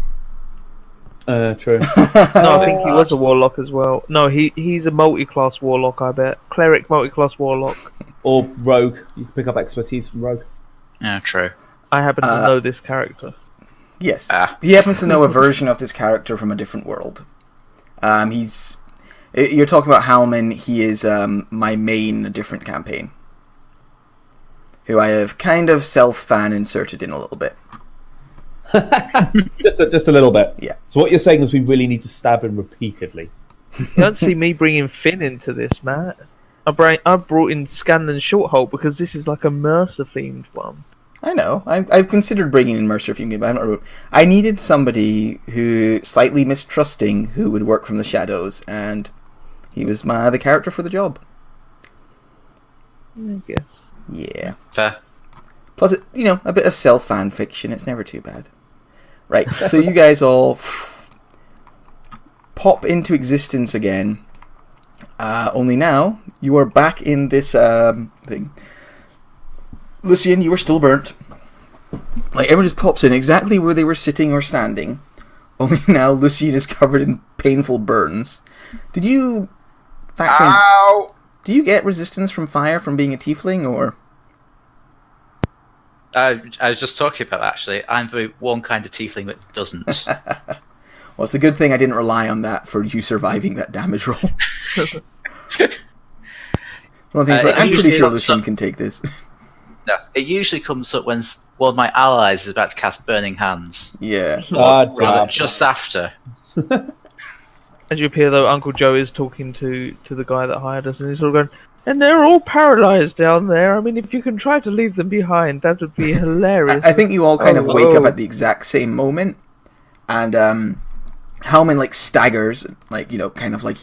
True. No, I think he was a warlock as well. No, he's a multi-class warlock, I bet. Cleric, multi-class warlock. Or rogue. You can pick up expertise from rogue. Yeah, true. I happen to know this character. Yes. He happens to know a version of this character from a different world. You're talking about Halman. He is my main in a different campaign, who I have kind of self-fan inserted in a little bit. Just a little bit. Yeah. So what you're saying is we really need to stab him repeatedly. You don't see me bringing Finn into this, Matt. I brought in Scanlan Shorthold because this is like a Mercer-themed one. I know. I've considered bringing in Mercer Fume, but I needed somebody who slightly mistrusting who would work from the shadows, and he was the character for the job. I guess. Yeah. Fair. Plus, a bit of self-fan fiction. It's never too bad. Right. So you guys all pop into existence again. Only now you are back in this thing. Lucian, you were still burnt. Like, everyone just pops in exactly where they were sitting or standing. Only now Lucian is covered in painful burns. Did you factor in... Ow! Do you get resistance from fire from being a tiefling, or... I was just talking about actually. I'm the one kind of tiefling that doesn't. Well, it's a good thing I didn't rely on that for you surviving that damage roll. One thing, I'm pretty sure Lucian can take this. No, it usually comes up when one of my allies is about to cast Burning Hands. Yeah. Or just after. As you appear, though, Uncle Joe is talking to the guy that hired us, and he's sort of going, and they're all paralysed down there. I mean, if you can try to leave them behind, that would be hilarious. I think you all kind of wake up at the exact same moment, and Hellman staggers, kind of like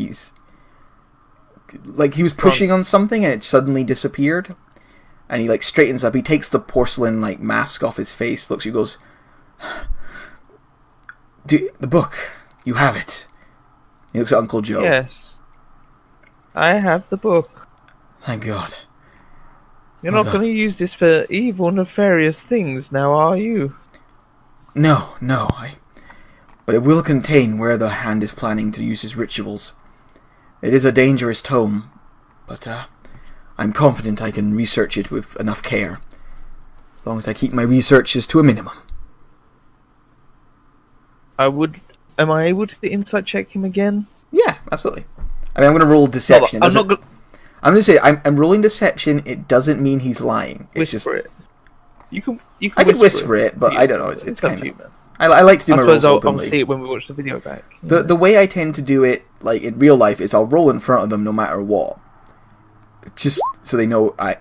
he was pushing on something and it suddenly disappeared, and he straightens up. He takes the porcelain mask off his face, looks at you, goes, the book, you have it. He looks at Uncle Joe. Yes, I have the book. Thank God. You're not going to use this for evil, nefarious things now, are you? No, but it will contain where the hand is planning to use his rituals. It is a dangerous tome, but I'm confident I can research it with enough care, as long as I keep my researches to a minimum. Am I able to insight check him again? Yeah, absolutely. I mean, I'm going to roll deception. I'm not going I'm going to say I'm rolling deception. It doesn't mean he's lying. It's whisper just it. You can I can whisper it, but I don't know. It's up kind to you, of. man. I like to do I my suppose rolls I'll openly. see it when we watch the video back. The way I tend to do it, in real life, is I'll roll in front of them no matter what, just so they know I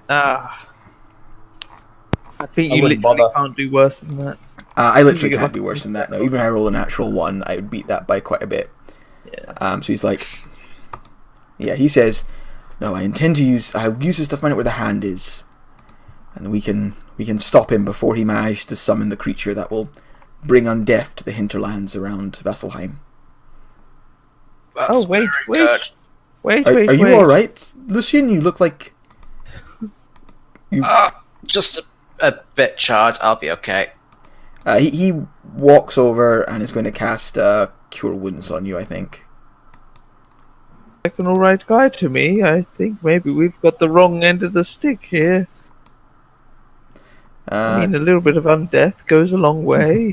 think I you wouldn't literally bother. can't do worse than that. I literally get can't do worse than that. No, even if I roll a natural 1, I would beat that by quite a bit. Yeah. So he's he says, no, I intend to use the stuff where the hand is, and we can stop him before he manages to summon the creature that will bring undeath to the hinterlands around Vasselheim. Oh, wait. Are you alright, Lucian? You look like... Just a bit charred. I'll be okay. He walks over and is going to cast Cure Wounds on you, I think. Like an alright guy to me. I think maybe we've got the wrong end of the stick here. I mean, a little bit of undeath goes a long way.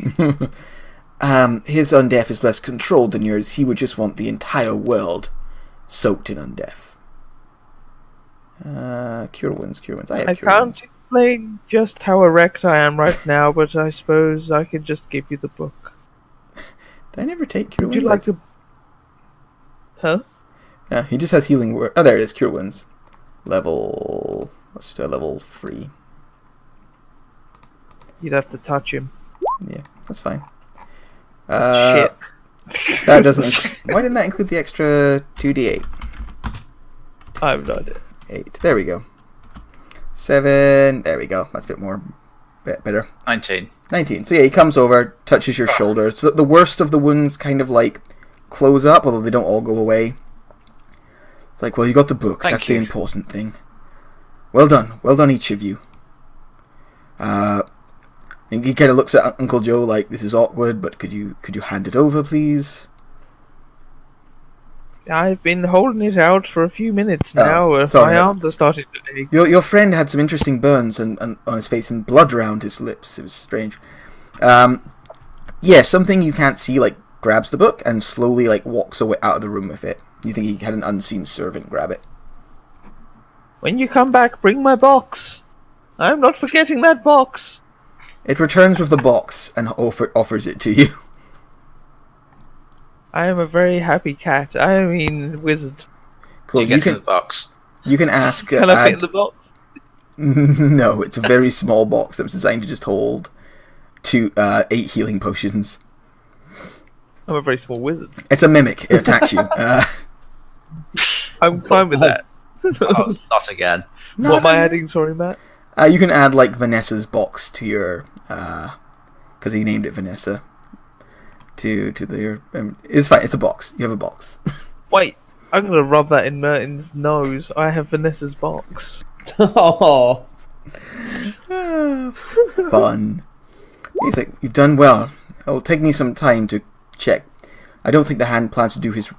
His undeath is less controlled than yours. He would just want the entire world soaked in undeath. Cure Wounds. I can't explain just how erect I am right now, but I suppose I could just give you the book. Did I never take Cure Would you Wounds? like to? Huh? Yeah, he just has healing word. Oh, there it is, Cure Wounds. Level... Let's just do a level 3. You'd have to touch him. Yeah, that's fine. Shit. That doesn't... Why didn't that include the extra 2d8? I have no idea. 8. There we go. 7. There we go. That's a bit more... better. 19. 19. So yeah, he comes over, touches your shoulder. So the worst of the wounds kind of like close up, although they don't all go away. It's like, well, you got the book. Thank That's you. the important thing. Well done each of you. And he kind of looks at Uncle Joe like, this is awkward, but could you hand it over, please? I've been holding it out for a few minutes now. sorry. My arms are starting to ache. Your friend had some interesting burns and on his face and blood around his lips. It was strange. Yeah, something you can't see like grabs the book and slowly like walks away out of the room with it. You think he had an unseen servant grab it. When you come back, bring my box. I'm not forgetting that box. It returns with the box and offers it to you. I am a very happy cat. I mean, wizard. Cool. Do you get in the box? You can ask. Can I fit in the box? No, it's a very small box that was designed to just hold 8 healing potions. I'm a very small wizard. It's a mimic. It attacks you. I'm fine with that. Oh, not again. What am I adding? Sorry, Matt. You can add like Vanessa's box to your, because he named it Vanessa. To your, it's fine. It's a box. You have a box. Wait, I'm gonna rub that in Merton's nose. I have Vanessa's box. Oh, Fun. He's like, you've done well. It'll take me some time to check. I don't think the hand plans to do his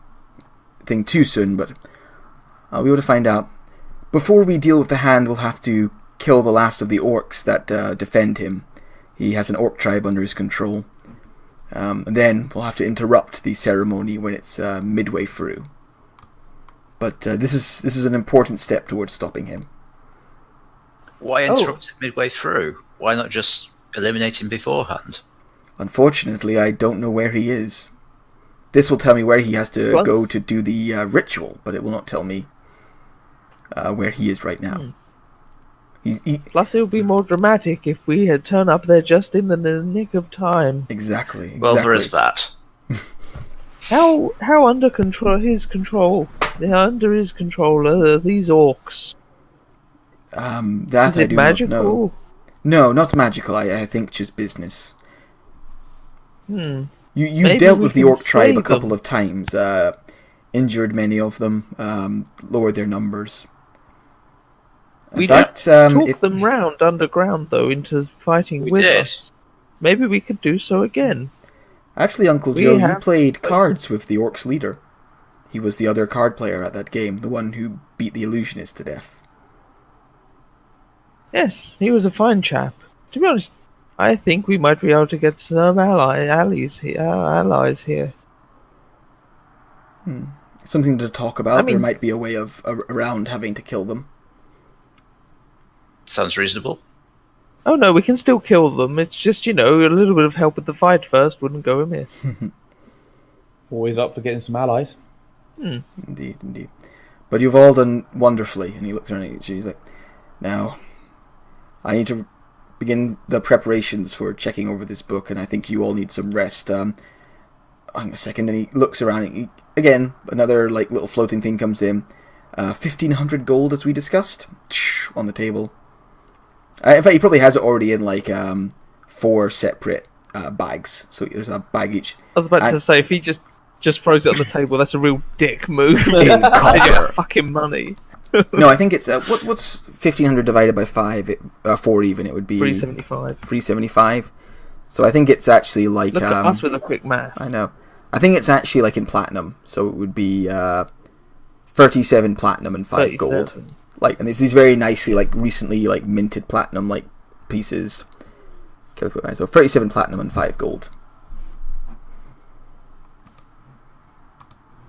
thing too soon, but I'll be able to find out. Before we deal with the hand, we'll have to kill the last of the orcs that defend him. He has an orc tribe under his control. And then we'll have to interrupt the ceremony when it's midway through. But this is an important step towards stopping him. Why interrupt it midway through? Why not just eliminate him beforehand? Unfortunately, I don't know where he is. This will tell me where he has to go to do the ritual, but it will not tell me where he is right now. Plus, it would be more dramatic if we had turned up there just in the nick of time. Exactly. Well, there is that. How under his control are these orcs? That Is I it do magical? not know. No, not magical. I think just business. You Maybe dealt we with the can orc tribe slay a couple them. of times. Injured many of them. Lowered their numbers. We talk them round underground, though, into fighting with us. Maybe we could do so again. Actually, Uncle Joe, you played cards with the orc's leader. He was the other card player at that game, the one who beat the illusionist to death. Yes, he was a fine chap. To be honest, I think we might be able to get some allies here. Something to talk about. I mean, there might be a way of around having to kill them. Sounds reasonable. Oh no, we can still kill them. It's just, a little bit of help with the fight first wouldn't go amiss. always up for getting some allies. Indeed. But you've all done wonderfully. And he looks around at you. He's like, now, I need to begin the preparations for checking over this book, and I think you all need some rest. Hang on a second, and he looks around. And again, another like little floating thing comes in. 1,500 gold, as we discussed, on the table. In fact, he probably has it already in like 4 separate bags. So there's a bag each. I was about to say, if he just throws it on the table, that's a real dick move. In copper. Fucking money. No, I think it's what's 1,500 divided by 5? 4 even. It would be 375. 375. So I think it's actually like Look at us with a quick math. I know. I think it's actually like in platinum. So it would be 37 platinum and 5 gold. 37. Like, and there's these very nicely like recently like minted platinum like pieces. So 37 platinum and 5 gold.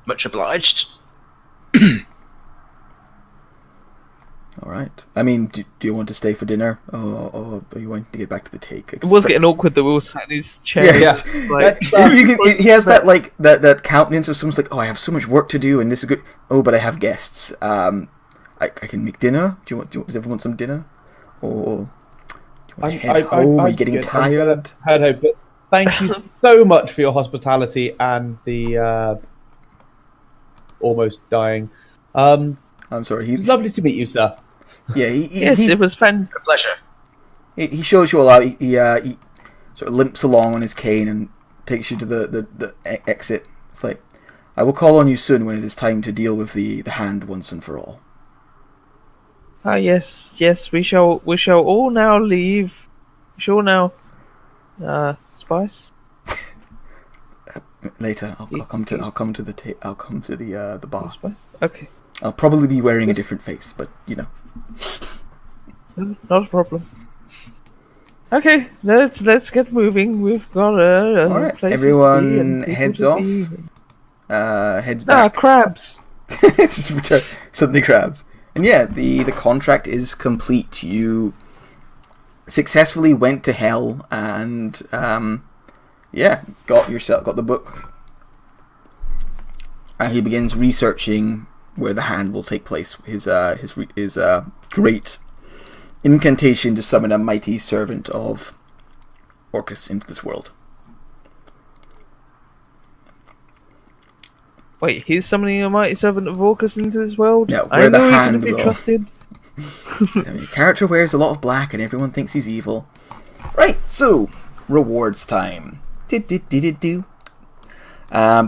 Much obliged. All right. I mean, do you want to stay for dinner, or are you wanting to get back to the take? It was getting awkward that we all sat in his chair. Yeah, Like, he has that like that countenance of someone's like, oh, I have so much work to do, and this is good. Oh, but I have guests. I can make dinner. Does everyone want some dinner? Or do you want to head home? Are you getting tired? Head home, but thank you so much for your hospitality and the almost dying. I'm sorry. It's lovely to meet you, sir. Yeah, yes, it was fun. A pleasure. He shows you all out. He sort of limps along on his cane and takes you to the exit. It's like, I will call on you soon when it is time to deal with the hand once and for all. Ah, yes, we shall all now leave. We shall now. Spice. Later, I'll come to the bar. Spice. Okay. I'll probably be wearing a different face, but you know. Not a problem. Okay, let's get moving. We've got a all right. place Everyone to be and heads people off. to be. Heads back. Crabs. It's just return. Suddenly crabs. And yeah, the contract is complete. You successfully went to hell and got the book. And he begins researching where the hand will take place. His great incantation to summon a mighty servant of Orcus into this world. Wait, he's summoning a mighty servant of Orcus into this world? Yeah, I where the know he hand can be will. trusted. Your character wears a lot of black and everyone thinks he's evil. Right, so, rewards time. Do.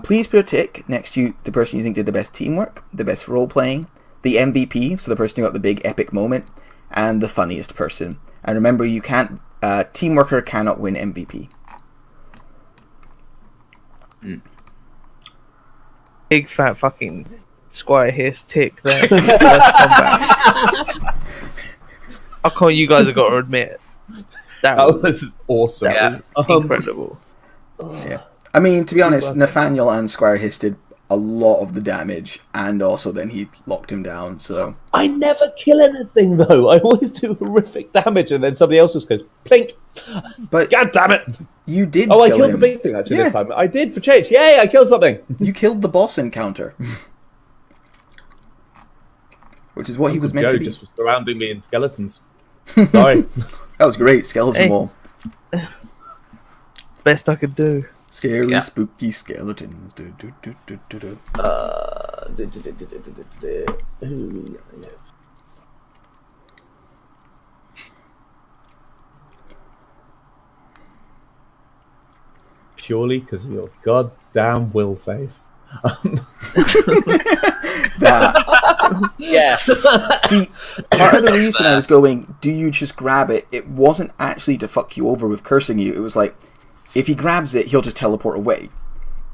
Please put a tick next to the person you think did the best teamwork, the best role-playing, the MVP, so the person who got the big epic moment, and the funniest person. And remember, you can't... teamworker cannot win MVP. Big fat fucking Squire Hiss tick there. First combat. I can't, you guys have got to admit. That was awesome. That was incredible. Yeah. I mean, to be honest, Nathaniel and Squire Hiss did a lot of the damage, and also then he locked him down, so... I never kill anything, though. I always do horrific damage, and then somebody else just goes, plink! But God damn it! You did I kill killed him. the big thing, actually, this time. I did, for change. Yay, I killed something! You killed the boss encounter. Which is what he was meant to be. Just for surrounding me in skeletons. Sorry. That was great, skeleton wall. Best I could do. Scary, spooky skeletons. Purely because of your goddamn will save. Yes. See, part of the reason I was going, do you just grab it? It wasn't actually to fuck you over with cursing you. It was like, if he grabs it, he'll just teleport away.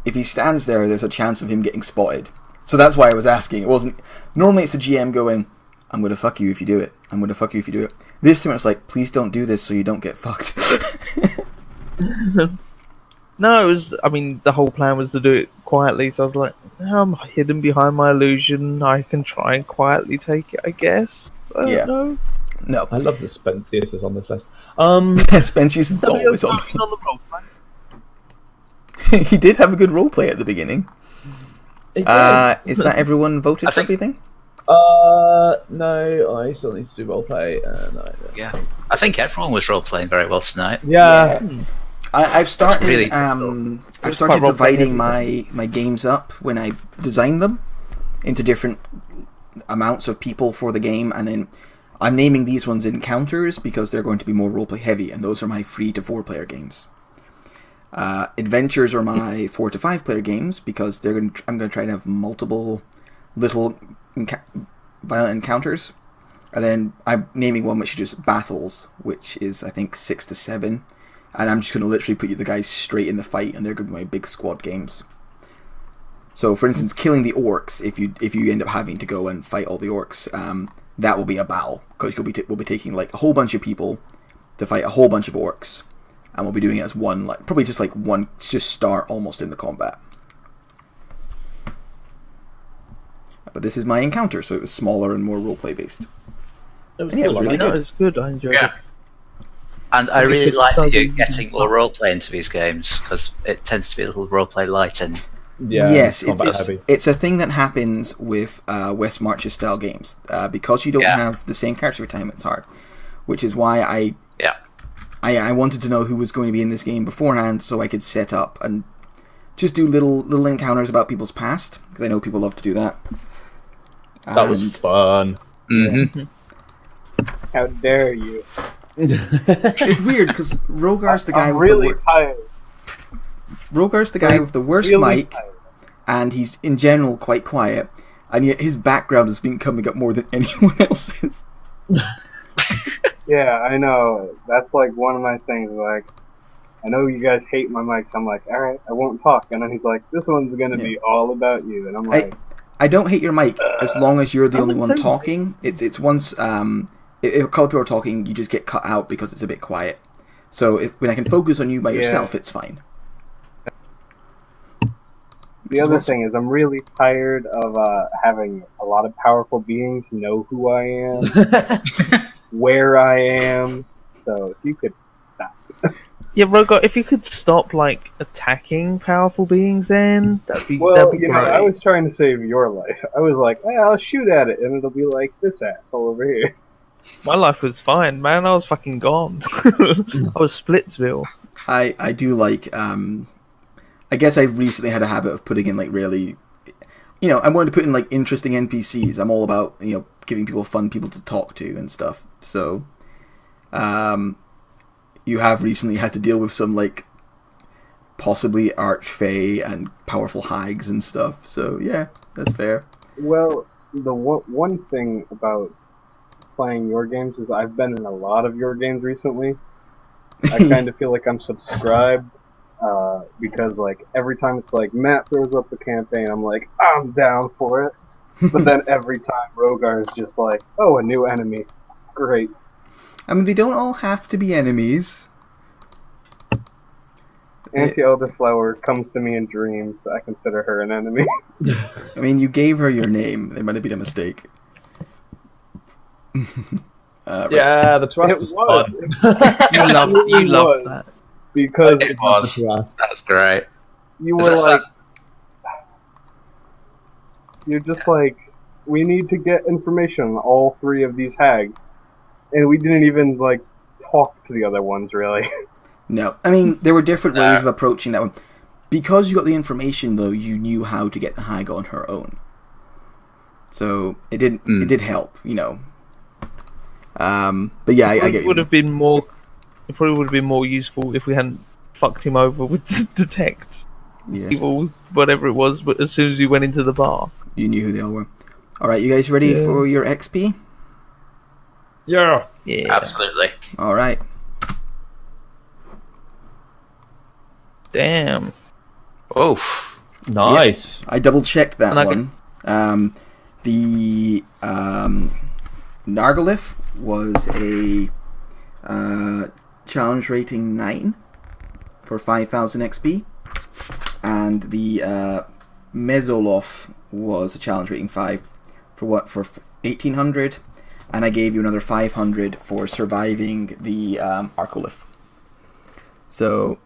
If he stands there, there's a chance of him getting spotted. So that's why I was asking. It wasn't... Normally it's a GM going, I'm going to fuck you if you do it. I'm going to fuck you if you do it. This time it's like, please don't do this so you don't get fucked. No, it was... I mean, the whole plan was to do it quietly, so I was like, I'm hidden behind my illusion. I can try and quietly take it, I guess. I don't know. No. I love that Spencer is on this list. Spencer's is always on the roll. He did have a good roleplay at the beginning. Is that everyone voted for everything? No, I still need to do roleplay. Yeah, I think everyone was role playing very well tonight. Yeah. I've started. Really I've started dividing my games up when I design them into different amounts of people for the game, and then I'm naming these ones encounters because they're going to be more roleplay heavy, and those are my 3 to 4 player games. Adventures are my 4 to 5 player games because I'm going to try to have multiple little violent encounters, and then I'm naming one which is just battles, which is I think 6 to 7, and I'm just going to literally put the guys straight in the fight, and they're going to be my big squad games. So, for instance, killing the orcs, if you end up having to go and fight all the orcs, that will be a battle because we'll be taking like a whole bunch of people to fight a whole bunch of orcs. And we'll be doing it as one, probably just start almost in the combat. But this is my encounter, so it was smaller and more roleplay based. It was Yeah, it was good. really No, good. it's good. I enjoyed Yeah. it. And I really Because like that you're it getting more doesn't- roleplay into these games because it tends to be a little roleplay light and Yeah, Yes, combat heavy. it's a thing that happens with West Marches style games because you don't Yeah. have the same character every time. It's hard, which is why yeah. I wanted to know who was going to be in this game beforehand, so I could set up and just do little encounters about people's past, because I know people love to do that. That was And fun. Mm-hmm. How dare you? it's weird because Rogar's the guy I'm with really the tired. Rogar's the guy with the worst Really mic, tired. and he's in general quite quiet, and yet his background has been coming up more than anyone else's. Yeah, I know. That's like one of my things. Like, I know you guys hate my mics. I'm like, all right, I won't talk. And then he's like, this one's gonna be all about you. And I'm like, I don't hate your mic as long as you're the I only would one say- talking. It's once if a couple people are talking, you just get cut out because it's a bit quiet. So when I can focus on you by Yeah. yourself, it's fine. the other thing is, I'm really tired of having a lot of powerful beings know who I am, where I am. So if you could stop. Yeah, Rogar, if you could stop like attacking powerful beings, then that'd be Well, great. you know, I was trying to save your life. I was like, hey, I'll shoot at it, and it'll be like this asshole over here. My life was fine, man. I was fucking gone. I was Splitsville. I do like I guess I've recently had a habit of putting in like really, I wanted to put in like interesting NPCs. I'm all about giving people fun people to talk to and stuff. So, you have recently had to deal with some like possibly archfey and powerful hags and stuff. So yeah, that's fair. Well, the one thing about playing your games is I've been in a lot of your games recently. I kind of feel like I'm subscribed because like every time it's like Matt throws up the campaign, I'm like, I'm down for it. But then every time Rogar is just like, oh, a new enemy. Great. I mean, they don't all have to be enemies. Auntie Elderflower comes to me in dreams. I consider her an enemy. I mean, you gave her your name. There might have been a mistake. Right. Yeah, the Tarrasque It was was. fun. You love was. that. Because It was. That was great. you Is were that like, you're just like, we need to get information on all three of these hags. And we didn't even like talk to the other ones really. No, I mean there were different ways of approaching that one. Because you got the information, though, you knew how to get the hag on her own. So it did help, But yeah, I get It would have been more. It probably would have been more useful if we hadn't fucked him over with the detect Yeah, evil, whatever it was. But as soon as we went into the bar, you knew who they all were. All right, you guys ready Yeah. for your XP? Yeah. yeah, Absolutely. All right. damn. Oof. Nice. I double checked that And I one. The Nargolith was a challenge rating 9 for 5,000 XP, and the Mesoloth was a challenge rating 5 for 1,800, and I gave you another 500 for surviving the Arcanaloths. So,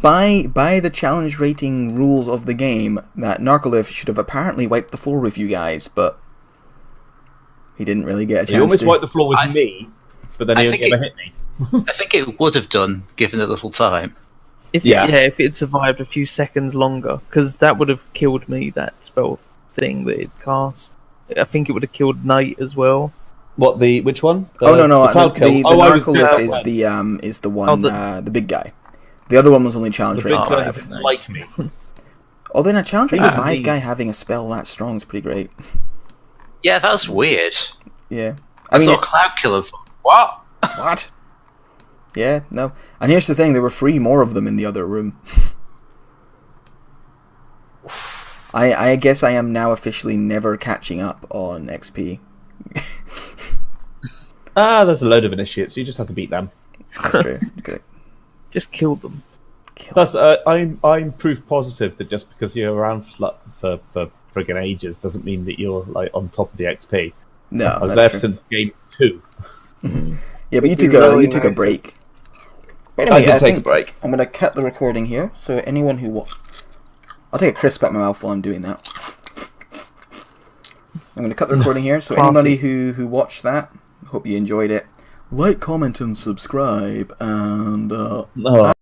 by the challenge rating rules of the game, that Narcolith should have apparently wiped the floor with you guys, but he didn't really get a chance He almost to. wiped the floor with me, but then I he think never hit me. I think it would have done, given a little time. If Yes. if it survived a few seconds longer, because that would have killed me. That spell thing that it cast. I think it would have killed Knight as well. What, which one? No, The cloud kill. the I was Narcolith dead. is the one, the- the big guy. The other one was only The challenge big rating guy 5. didn't like me. Although in a challenge rating Ah, 5 indeed. guy having a spell that strong is pretty great. Yeah, that was weird. Yeah. I saw Cloud Killer. What? What? Yeah, no. And here's the thing, there were 3 more of them in the other room. I guess I am now officially never catching up on XP. There's a load of initiates, so you just have to beat them. That's true. Good. Just kill them. Plus, I'm proof positive that just because you're around for friggin' ages doesn't mean that you're like on top of the XP. No, I was that's there true. since game 2. Yeah, but you It'd be took a really you took a nice break. But I anyway, did take a think break. I'm gonna cut the recording here. So anyone who I'll take a crisp out of my mouth while I'm doing that. I'm gonna cut the recording here. So Classy. anybody who watched that, hope you enjoyed it. Like, comment, and subscribe, and No.